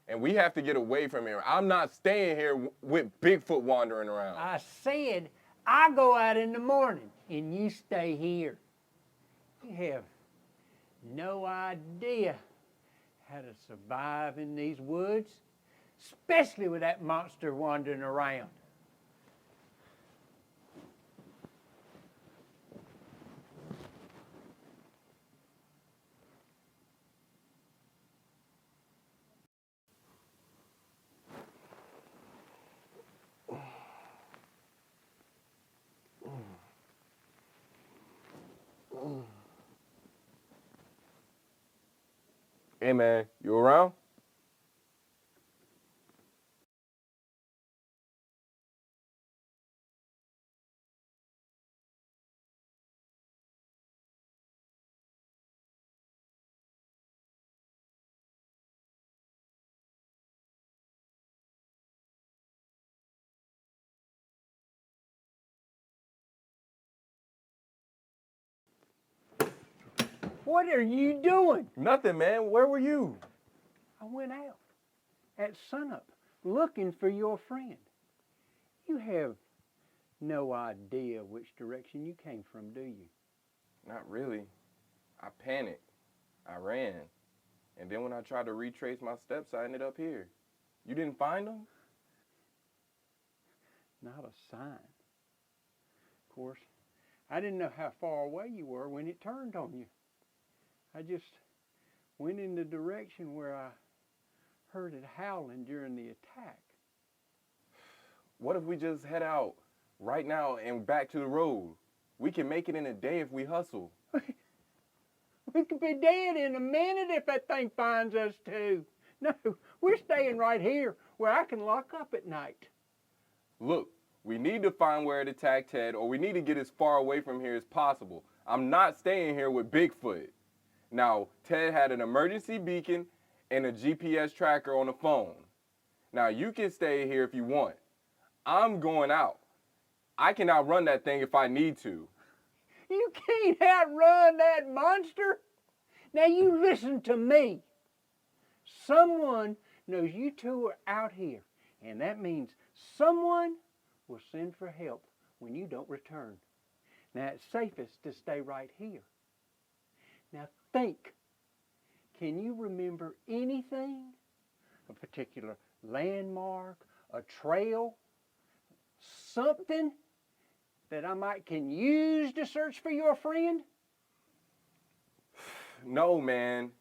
[SPEAKER 1] and we have to get away from here. I'm not staying here with Bigfoot wandering around.
[SPEAKER 8] I said I go out in the morning and you stay here. You have no idea how to survive in these woods, especially with that monster wandering around.
[SPEAKER 1] Hey man, you around?
[SPEAKER 8] What are you doing?
[SPEAKER 1] Nothing, man. Where were you?
[SPEAKER 8] I went out at sunup looking for your friend. You have no idea which direction you came from, do you?
[SPEAKER 1] Not really. I panicked. I ran. And then when I tried to retrace my steps, I ended up here. You didn't find them?
[SPEAKER 8] Not a sign. Of course, I didn't know how far away you were when it turned on you. I just went in the direction where I heard it howling during the attack.
[SPEAKER 1] What if we just head out right now and back to the road? We can make it in a day if we hustle.
[SPEAKER 8] We could be dead in a minute if that thing finds us too. No, we're staying right here where I can lock up at night.
[SPEAKER 1] Look, we need to find where it attacked Ted, or we need to get as far away from here as possible. I'm not staying here with Bigfoot. Now, Ted had an emergency beacon and a GPS tracker on the phone. Now, you can stay here if you want. I'm going out. I can outrun that thing if I need to.
[SPEAKER 8] You can't outrun that monster. Now you listen to me. Someone knows you two are out here, and that means someone will send for help when you don't return. Now it's safest to stay right here. Now think. Can you remember anything? A particular landmark, a trail, something that I can use to search for your friend?
[SPEAKER 1] No, man.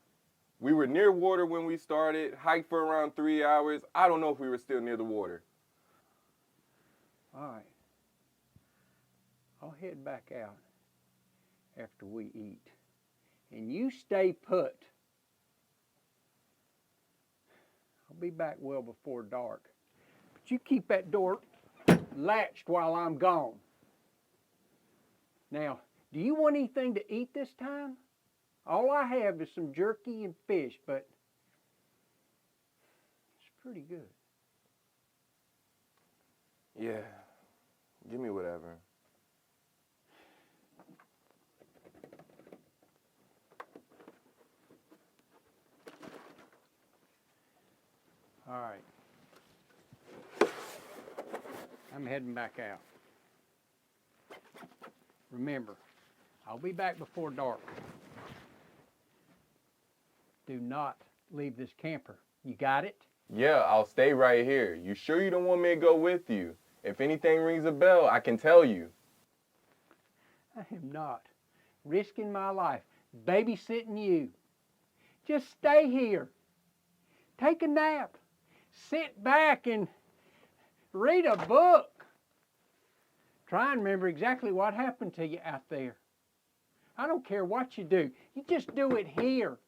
[SPEAKER 1] We were near water when we started, hiked for around 3 hours. I don't know if we were still near the water.
[SPEAKER 8] All right. I'll head back out after we eat. And you stay put. I'll be back well before dark. But you keep that door latched while I'm gone. Now, do you want anything to eat this time? All I have is some jerky and fish, but it's pretty good.
[SPEAKER 1] Yeah, Give me whatever.
[SPEAKER 8] All right. I'm heading back out. Remember, I'll be back before dark. Do not leave this camper. You got it?
[SPEAKER 1] Yeah, I'll stay right here. You sure you don't want me to go with you? If anything rings a bell, I can tell you.
[SPEAKER 8] I am not risking my life babysitting you. Just stay here. Take a nap. Sit back and read a book. Try and remember exactly what happened to you out there. I don't care what you do. You just do it here.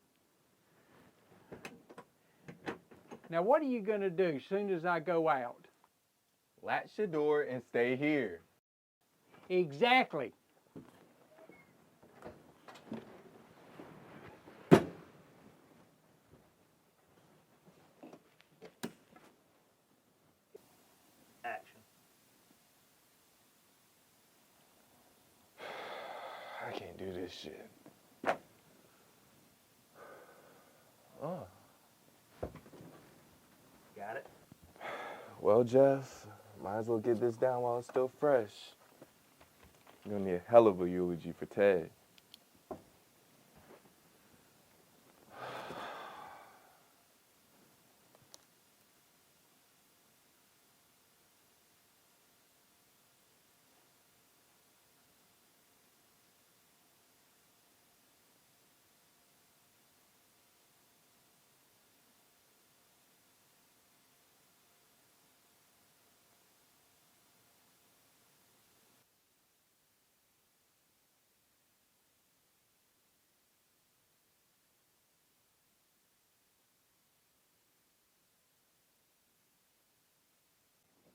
[SPEAKER 8] Now, what are you going to do as soon as I go out?
[SPEAKER 1] Latch your door and stay here.
[SPEAKER 8] Exactly.
[SPEAKER 9] Action.
[SPEAKER 1] I can't do this shit. Oh.
[SPEAKER 9] Got it?
[SPEAKER 1] Well, Jeff, might as well get this down while it's still fresh. You're gonna need a hell of a eulogy for Ted.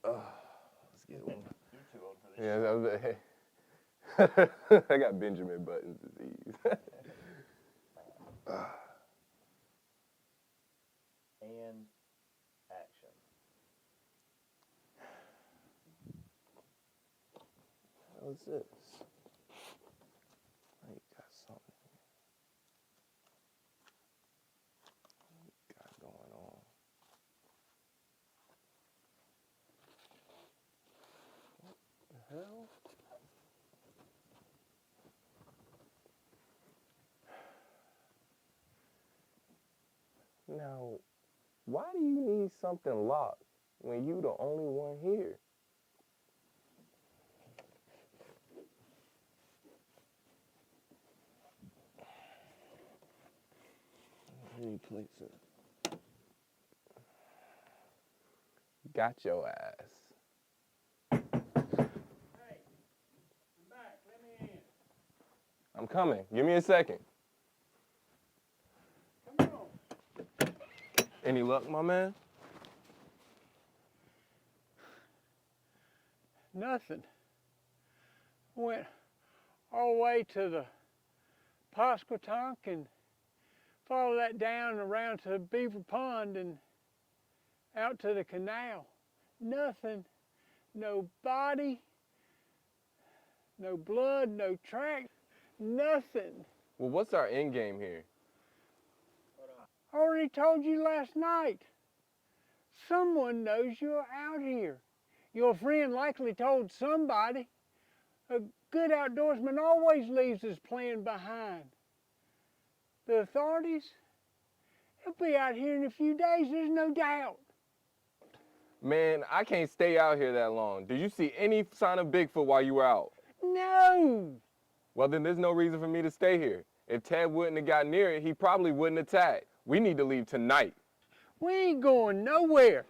[SPEAKER 1] Let's get one.
[SPEAKER 9] You're too old for this.
[SPEAKER 1] Yeah, that was I got Benjamin Button's disease.
[SPEAKER 9] And action.
[SPEAKER 1] What's this? I got something. What you got going on? What the hell? Now, why do you need something locked when you the only one here? Where you place it? Got your ass.
[SPEAKER 8] Hey, I'm back. Let me in.
[SPEAKER 1] I'm coming. Give me a second.
[SPEAKER 8] Come on.
[SPEAKER 1] Any luck, my man?
[SPEAKER 8] Nothing. Went all the way to the Pasquotank and followed that down around to Beaver Pond and out to the canal. Nothing. No body, no blood, no track, nothing.
[SPEAKER 1] Well, what's our end game here?
[SPEAKER 8] I already told you last night. Someone knows you're out here. Your friend likely told somebody. A good outdoorsman always leaves his plan behind. The authorities, they'll be out here in a few days, there's no doubt.
[SPEAKER 1] Man, I can't stay out here that long. Did you see any sign of Bigfoot while you were out?
[SPEAKER 8] No!
[SPEAKER 1] Well, then there's no reason for me to stay here. If Ted wouldn't have got near it, he probably wouldn't attack. We need to leave tonight.
[SPEAKER 8] We ain't going nowhere.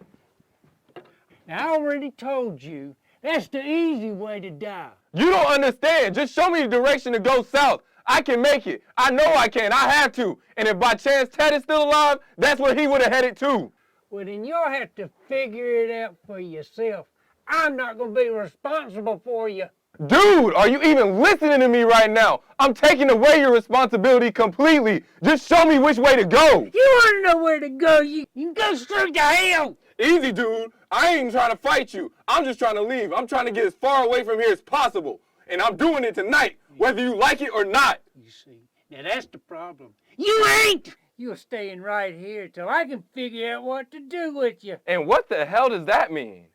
[SPEAKER 8] Now, I already told you, that's the easy way to die.
[SPEAKER 1] You don't understand. Just show me the direction to go south. I can make it. I know I can. I have to. And if by chance Ted is still alive, that's where he would have headed to.
[SPEAKER 8] Well, then you'll have to figure it out for yourself. I'm not going to be responsible for you.
[SPEAKER 1] Dude, are you even listening to me right now? I'm taking away your responsibility completely. Just show me which way to go.
[SPEAKER 8] You want to know where to go, you can go straight to hell.
[SPEAKER 1] Easy, dude. I ain't trying to fight you. I'm just trying to leave. I'm trying to get as far away from here as possible. And I'm doing it tonight, whether you like it or not.
[SPEAKER 8] You see, now that's the problem. You ain't! You're staying right here till I can figure out what to do with you.
[SPEAKER 1] And what the hell does that mean?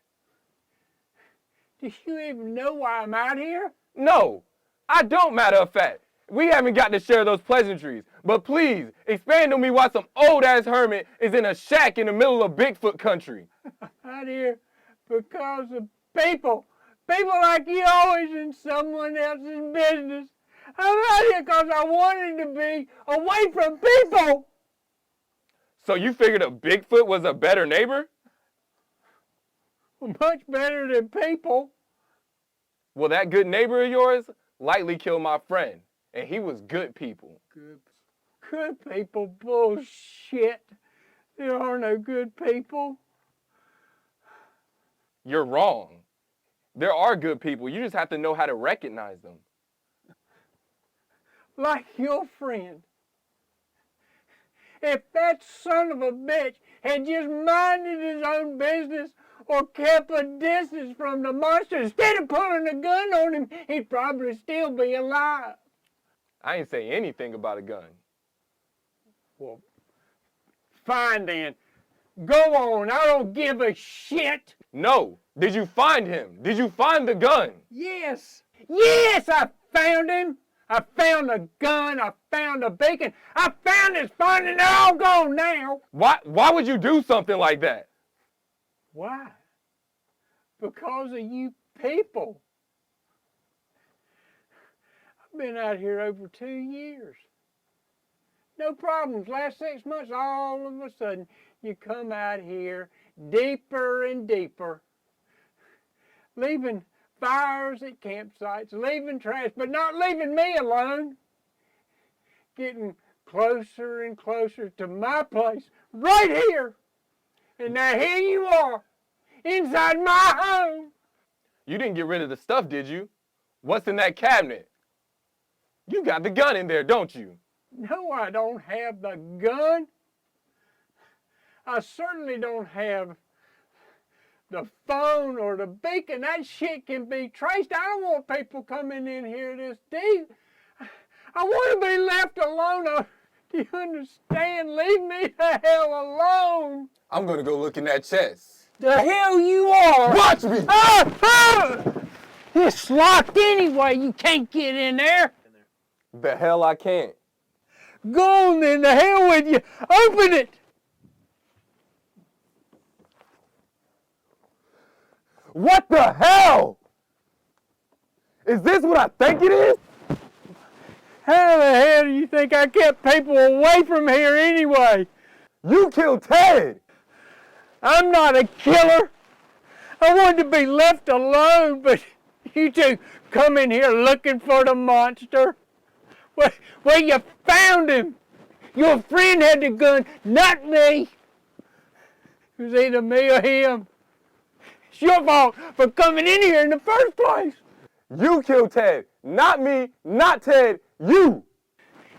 [SPEAKER 8] Do you even know why I'm out here?
[SPEAKER 1] No, I don't, matter of fact. We haven't got to share those pleasantries. But please, expand on me why some old-ass hermit is in a shack in the middle of Bigfoot country.
[SPEAKER 8] Out here because of people. People like you always in someone else's business. I'm out here because I wanted to be away from people.
[SPEAKER 1] So you figured a Bigfoot was a better neighbor?
[SPEAKER 8] Much better than people.
[SPEAKER 1] Well, that good neighbor of yours lightly killed my friend. And he was good people.
[SPEAKER 8] Good people, bullshit. There are no good people.
[SPEAKER 1] You're wrong. There are good people. You just have to know how to recognize them.
[SPEAKER 8] Like your friend. If that son of a bitch had just minded his own business or kept a distance from the monster instead of pulling a gun on him, he'd probably still be alive.
[SPEAKER 1] I ain't say anything about a gun.
[SPEAKER 8] Well, fine then. Go on. I don't give a shit.
[SPEAKER 1] No. Did you find him? Did you find the gun?
[SPEAKER 8] Yes. Yes, I found him. I found a gun. I found a beacon. I found his fun and they're all gone now.
[SPEAKER 1] Why would you do something like that?
[SPEAKER 8] Why? Because of you people. I've been out here over 2 years. No problems. Last 6 months, all of a sudden, you come out here deeper and deeper, leaving fires at campsites, leaving trash, but not leaving me alone. Getting closer and closer to my place, right here. And now here you are, inside my home.
[SPEAKER 1] You didn't get rid of the stuff, did you? What's in that cabinet? You got the gun in there, don't you?
[SPEAKER 8] No, I don't have the gun. I certainly don't have the phone or the beacon. That shit can be traced. I don't want people coming in here this deep. I want to be left alone. Do you understand? Leave me the hell alone.
[SPEAKER 1] I'm gonna go look in that chest.
[SPEAKER 8] The hell you are.
[SPEAKER 1] Watch me!
[SPEAKER 8] It's locked anyway. You can't get in there.
[SPEAKER 1] The hell I can't.
[SPEAKER 8] Go on then. The hell with you. Open it.
[SPEAKER 1] What the hell? Is this what I think it is?
[SPEAKER 8] How the hell do you think I kept people away from here anyway?
[SPEAKER 1] You killed Ted!
[SPEAKER 8] I'm not a killer. I wanted to be left alone, but you two come in here looking for the monster. Well, you found him. Your friend had the gun, not me. It was either me or him. It's your fault for coming in here in the first place.
[SPEAKER 1] You killed Ted. Not me, not Ted, you!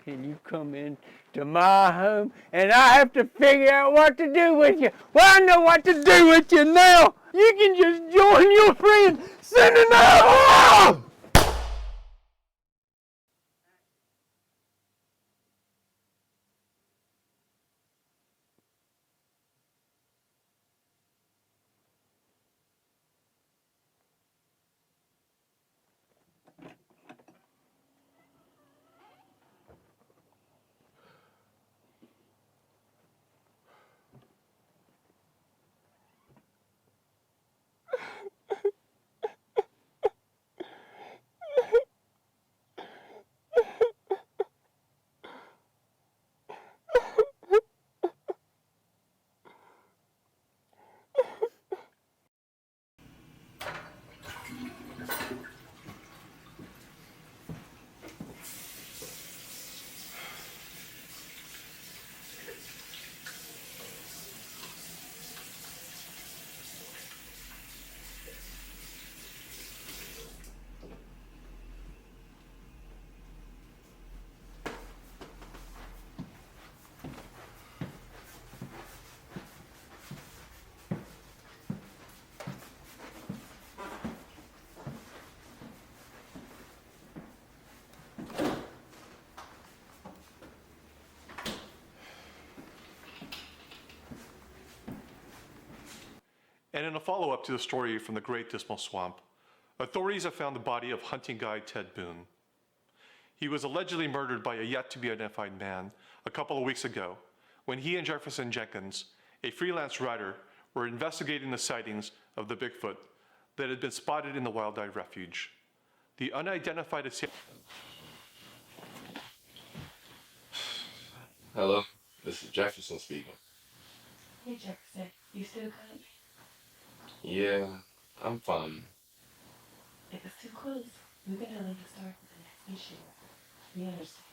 [SPEAKER 8] And you come in to my home, and I have to figure out what to do with you. Well, I know what to do with you now. You can just join your friend. Send it out.
[SPEAKER 10] And in a follow-up to the story from the Great Dismal Swamp, authorities have found the body of hunting guide Ted Boone. He was allegedly murdered by a yet-to-be-identified man a couple of weeks ago when he and Jefferson Jenkins, a freelance writer, were investigating the sightings of the Bigfoot that had been spotted in the Wildlife Refuge. The unidentified assailant.
[SPEAKER 5] Hello, this is Jefferson speaking.
[SPEAKER 11] Hey Jefferson, you still good?
[SPEAKER 5] Yeah, I'm fine.
[SPEAKER 11] If it's too close, we can delay the start of the next issue. We understand.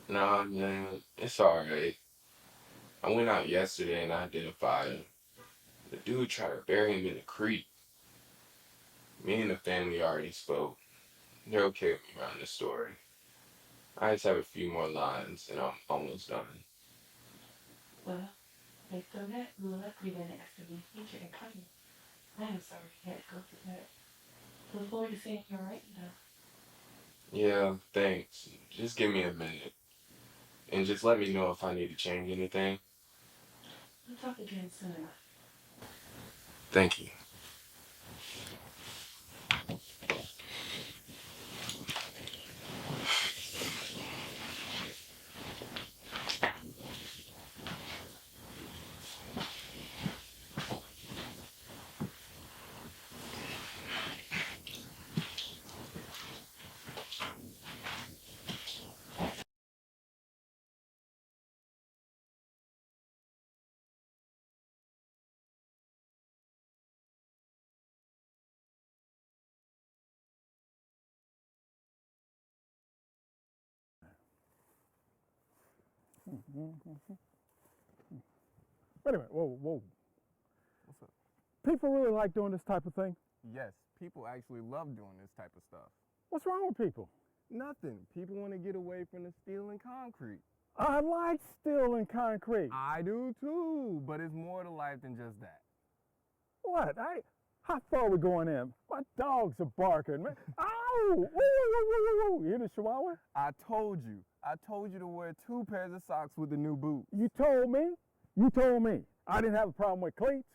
[SPEAKER 5] Nah, man, it's alright. I went out yesterday and I identified him. The dude tried to bury him in the creek. Me and the family already spoke. They're okay with me running the story. I just have a few more lines and I'm almost done.
[SPEAKER 11] Well, based on that, we will likely be next to be featured in Cutting. I am sorry you had to go through that. Look forward to seeing you right now.
[SPEAKER 5] Yeah, thanks. Just give me a minute. And just let me know if I need to change anything.
[SPEAKER 11] We'll talk again soon enough.
[SPEAKER 5] Thank you.
[SPEAKER 4] Wait a minute, whoa.
[SPEAKER 1] What's up?
[SPEAKER 4] People really like doing this type of thing?
[SPEAKER 1] Yes, people actually love doing this type of stuff.
[SPEAKER 4] What's wrong with people?
[SPEAKER 1] Nothing. People want to get away from the steel and concrete.
[SPEAKER 4] I like steel and concrete.
[SPEAKER 1] I do too, but it's more to life than just that.
[SPEAKER 4] What? How far are we going in? My dogs are barking, man. Ow! Woo, woo, woo, woo, woo. You hear the chihuahua?
[SPEAKER 1] I told you to wear 2 pairs of socks with the new boot.
[SPEAKER 4] You told me? You told me. I didn't have a problem with cleats.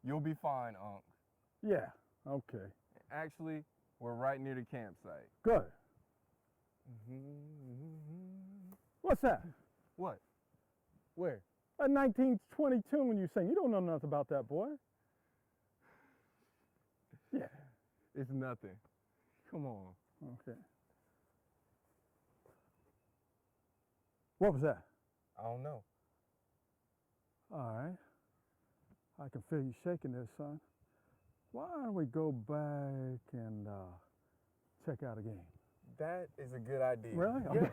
[SPEAKER 1] You'll be fine, Unc.
[SPEAKER 4] Yeah, okay.
[SPEAKER 1] Actually, we're right near the campsite.
[SPEAKER 4] Good. What's that?
[SPEAKER 1] What? Where?
[SPEAKER 4] A 1922 when you sing. You don't know nothing about that, boy. Yeah.
[SPEAKER 1] It's nothing. Come on.
[SPEAKER 4] Okay. What was that?
[SPEAKER 1] I don't know.
[SPEAKER 4] All right. I can feel you shaking there, son. Why don't we go back and check out a game?
[SPEAKER 1] That is a good idea.
[SPEAKER 4] Really?
[SPEAKER 1] Yeah.
[SPEAKER 4] Okay.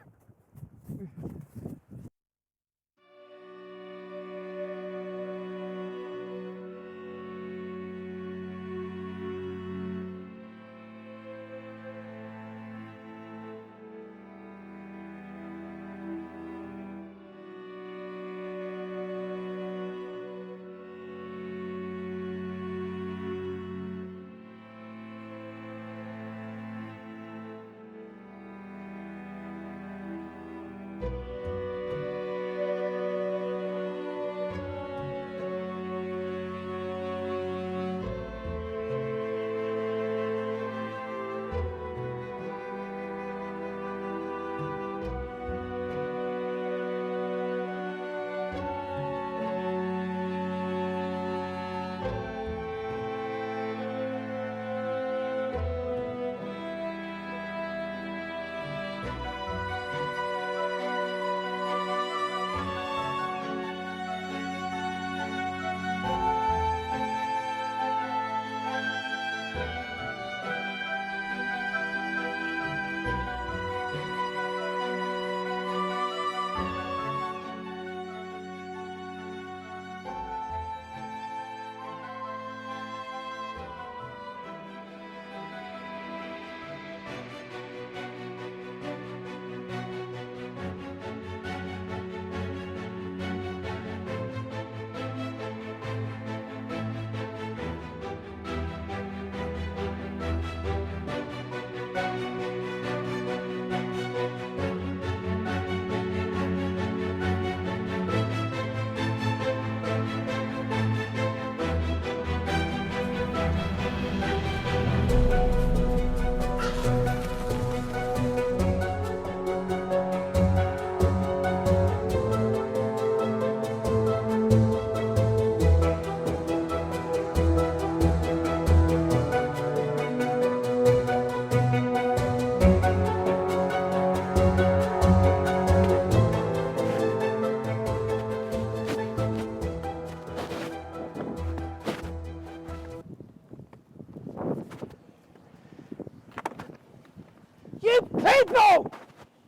[SPEAKER 8] You people!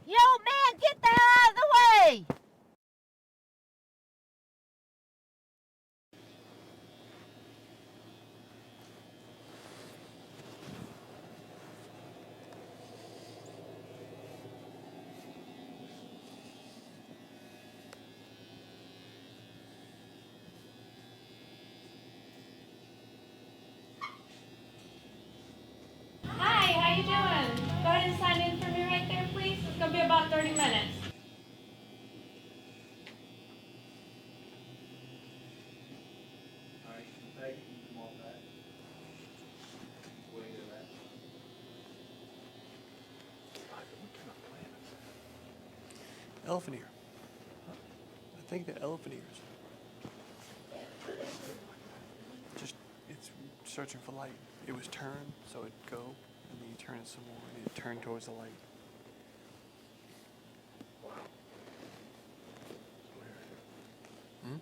[SPEAKER 12] Yo, man, get the hell out of the way!
[SPEAKER 11] Hi, how you doing? Go ahead and sign in for me right there, please. It's gonna be about 30 minutes.
[SPEAKER 13] Elephant ear. I think the elephant ears. Just, it's searching for light. It was turned, so it'd go, and then you turn it some more, and it'd turn towards the light. Hmm?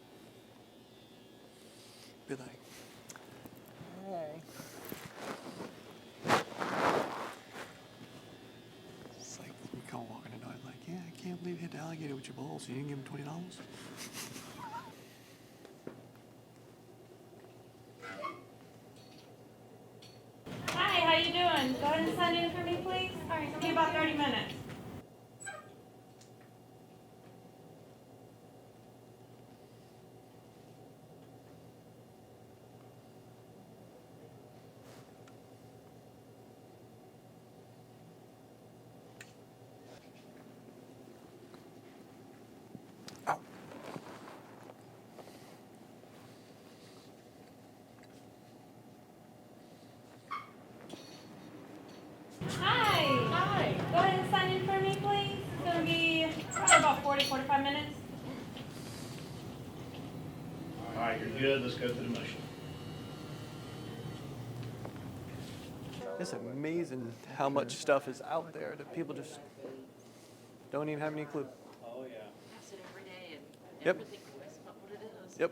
[SPEAKER 13] Be like, hey. It's like, you come walking in the night, like, yeah, I can't believe you hit the alligator with your balls. You didn't give him $20?
[SPEAKER 11] Hi, how you doing? Go ahead and sign in for me, please. All right, it's gonna be about 30 minutes. Hi. Hi. Go ahead and sign in for me, please. It's gonna be probably about 45 minutes.
[SPEAKER 9] All right, you're good. Let's go through the motion.
[SPEAKER 13] It's amazing how much stuff is out there that people just don't even have any clue.
[SPEAKER 9] Oh, yeah.
[SPEAKER 12] Pass it every day and
[SPEAKER 13] Yep.
[SPEAKER 12] never think twice about what it is.
[SPEAKER 13] Yep.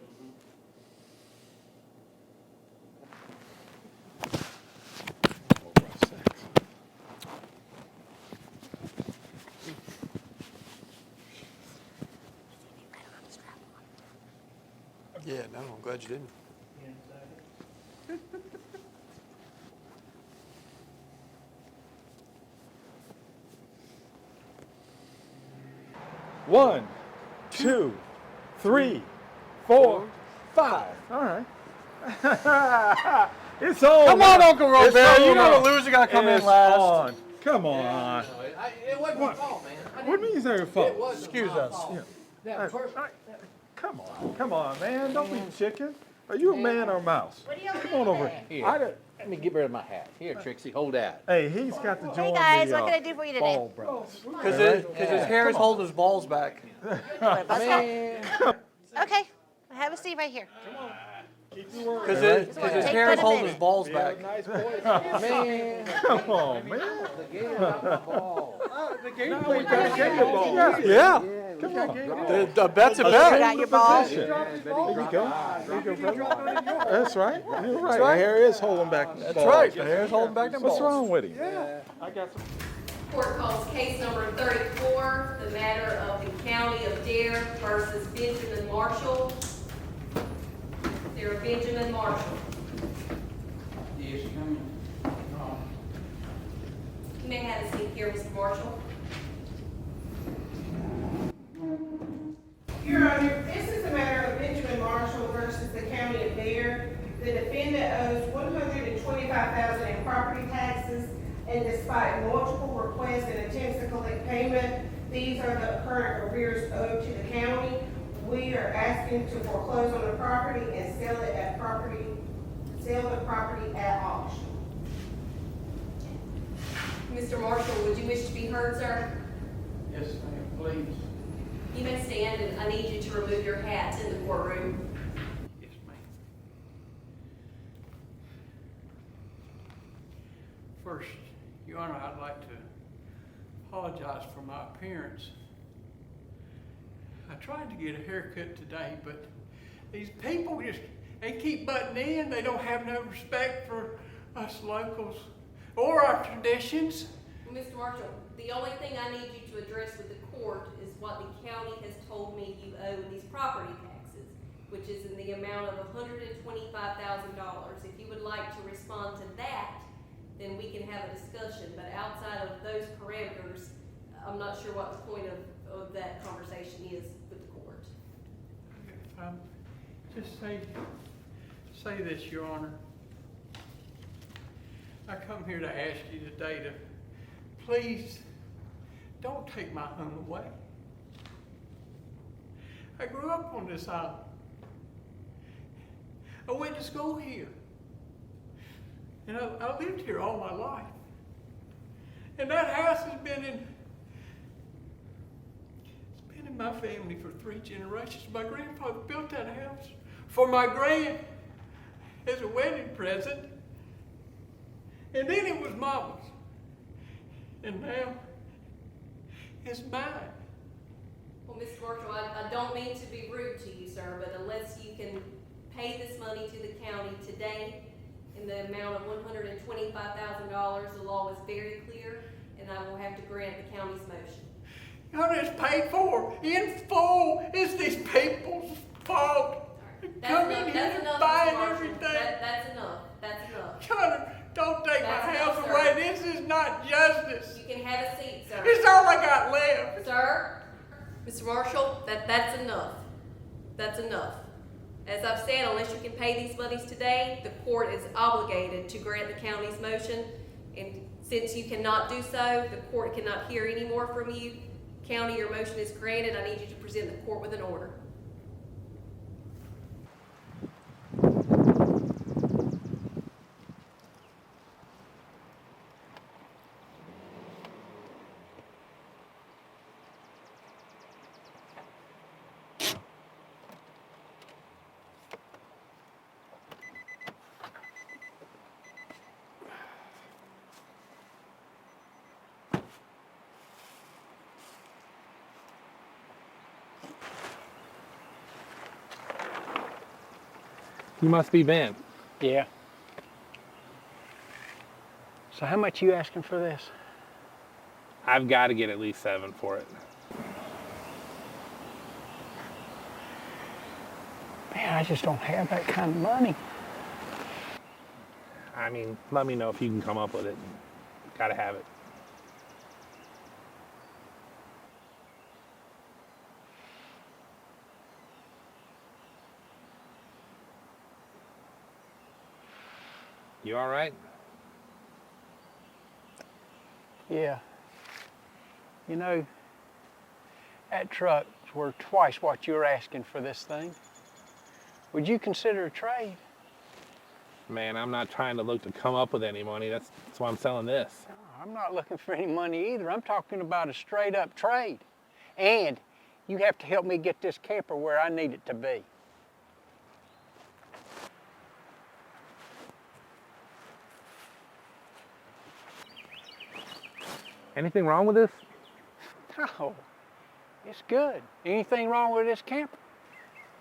[SPEAKER 13] Yeah, no, I'm glad you didn't.
[SPEAKER 4] One, 2, 3, 4, 5. All right. It's on.
[SPEAKER 6] Come on, Uncle
[SPEAKER 4] It's
[SPEAKER 6] Robert. You know
[SPEAKER 4] over.
[SPEAKER 6] the loser got to come in
[SPEAKER 4] It's
[SPEAKER 6] last.
[SPEAKER 4] on. Come on.
[SPEAKER 9] It wasn't my fault, man.
[SPEAKER 4] What do you mean it's not your fault?
[SPEAKER 6] Excuse us.
[SPEAKER 4] Come on, man. Don't be chicken. Are you a man or a mouse? Come on over here.
[SPEAKER 8] Let me get rid of my hat. Here, Trixie, hold that.
[SPEAKER 4] Hey, he's got to join
[SPEAKER 12] Hey guys,
[SPEAKER 4] the
[SPEAKER 12] what can I do for you today?
[SPEAKER 4] Ball Brothers.
[SPEAKER 6] Because his hair is holding his balls back.
[SPEAKER 12] Okay. Okay. Have a seat right here.
[SPEAKER 6] Because his hair is holding his balls back.
[SPEAKER 8] Nice boys. Man.
[SPEAKER 4] Come on, man.
[SPEAKER 8] The game got my ball.
[SPEAKER 6] The game
[SPEAKER 4] Now we got to get your ball.
[SPEAKER 6] Yeah.
[SPEAKER 4] Come on.
[SPEAKER 6] The bet's a
[SPEAKER 12] You
[SPEAKER 6] bet.
[SPEAKER 12] got your ball.
[SPEAKER 4] There you go. There you go, brother. That's right. You're right.
[SPEAKER 6] right.
[SPEAKER 4] The hair is holding back the
[SPEAKER 6] That's
[SPEAKER 4] balls.
[SPEAKER 6] right. The hair is holding back them balls.
[SPEAKER 4] What's wrong with him?
[SPEAKER 6] I got some.
[SPEAKER 14] Court calls case number 34, the matter of the County of Dare versus Benjamin Marshall. They're Benjamin Marshall.
[SPEAKER 8] Yes, come in.
[SPEAKER 14] You may have a seat here, Mr. Marshall.
[SPEAKER 15] Your Honor, this is a matter of Benjamin Marshall versus the County of Dare. The defendant owes $125,000 in property taxes, and despite multiple requests and attempts to collect payment, these are the current arrears owed to the county. We are asking to foreclose on the property and sell the property at auction.
[SPEAKER 14] Mr. Marshall, would you wish to be heard, sir?
[SPEAKER 8] Yes, ma'am, please.
[SPEAKER 14] You may stand, and I need you to remove your hats in the courtroom.
[SPEAKER 8] Yes, ma'am. First, Your Honor, I'd like to apologize for my appearance. I tried to get a haircut today, but these people they keep butting in. They don't have no respect for us locals or our traditions.
[SPEAKER 14] Well, Mr. Marshall, the only thing I need you to address with the court is what the county has told me you owe in these property taxes, which is in the amount of $125,000. If you would like to respond to that, then we can have a discussion, but outside of those parameters, I'm not sure what the point of that conversation is with the court.
[SPEAKER 8] Just say this, Your Honor. I come here to ask you today to please don't take my home away. I grew up on this island. I went to school here. And I lived here all my life. And that house has been in my family for 3 generations. My grandfather built that house for my grand as a wedding present. And then it was Mama's. And now it's mine.
[SPEAKER 14] Well, Mr. Marshall, I don't mean to be rude to you, sir, but unless you can pay this money to the county today in the amount of $125,000, the law is very clear, and I will have to grant the county's motion.
[SPEAKER 8] Your Honor, it's paid for in full. It's these people's fault. Come in here and buy everything.
[SPEAKER 14] That's enough. That's enough.
[SPEAKER 8] Your Honor, don't take my house away. This is not justice.
[SPEAKER 14] You can have a seat, sir.
[SPEAKER 8] It's all I got left.
[SPEAKER 14] Sir, Mr. Marshall, that's enough. That's enough. As I've said, unless you can pay these monies today, the court is obligated to grant the county's motion. And since you cannot do so, the court cannot hear any more from you. County, your motion is granted. I need you to present the court with an order.
[SPEAKER 16] You must be Van.
[SPEAKER 8] Yeah. So how much you asking for this?
[SPEAKER 16] I've got to get at least 7 for it.
[SPEAKER 8] Man, I just don't have that kind of money.
[SPEAKER 16] I mean, let me know if you can come up with it. Gotta have it. You all right?
[SPEAKER 8] Yeah. You know, that truck's worth twice what you're asking for this thing. Would you consider a trade?
[SPEAKER 16] Man, I'm not trying to look to come up with any money. That's why I'm selling this.
[SPEAKER 8] I'm not looking for any money either. I'm talking about a straight up trade. And you have to help me get this camper where I need it to be.
[SPEAKER 16] Anything wrong with this?
[SPEAKER 8] No, it's good. Anything wrong with this camper?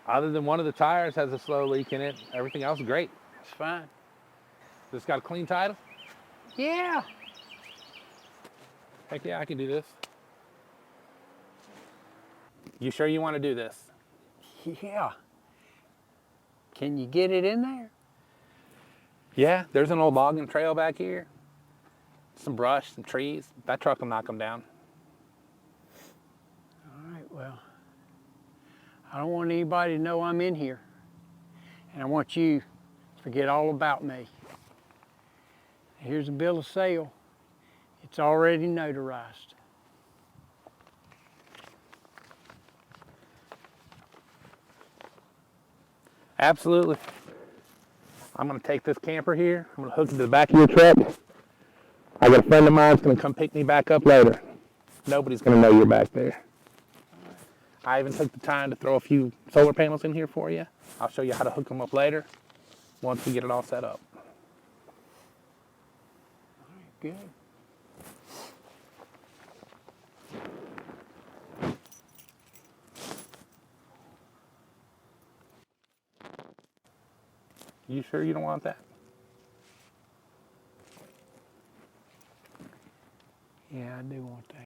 [SPEAKER 16] Other than one of the tires has a slow leak in it, everything else is great.
[SPEAKER 8] It's fine.
[SPEAKER 16] This got a clean title?
[SPEAKER 8] Yeah.
[SPEAKER 16] Heck yeah, I can do this. You sure you want to do this?
[SPEAKER 8] Yeah. Can you get it in there?
[SPEAKER 16] Yeah, there's an old logging trail back here. Some brush, some trees. That truck will knock them down.
[SPEAKER 8] All right, well, I don't want anybody to know I'm in here. And I want you to forget all about me. Here's a bill of sale. It's already notarized.
[SPEAKER 16] Absolutely. I'm gonna take this camper here. I'm gonna hook it to the back of your truck. I got a friend of mine that's gonna come pick me back up later. Nobody's gonna know you're back there. I even took the time to throw a few solar panels in here for you. I'll show you how to hook them up later once we get it all set up.
[SPEAKER 8] Good.
[SPEAKER 16] You sure you don't want that?
[SPEAKER 8] Yeah, I do want that.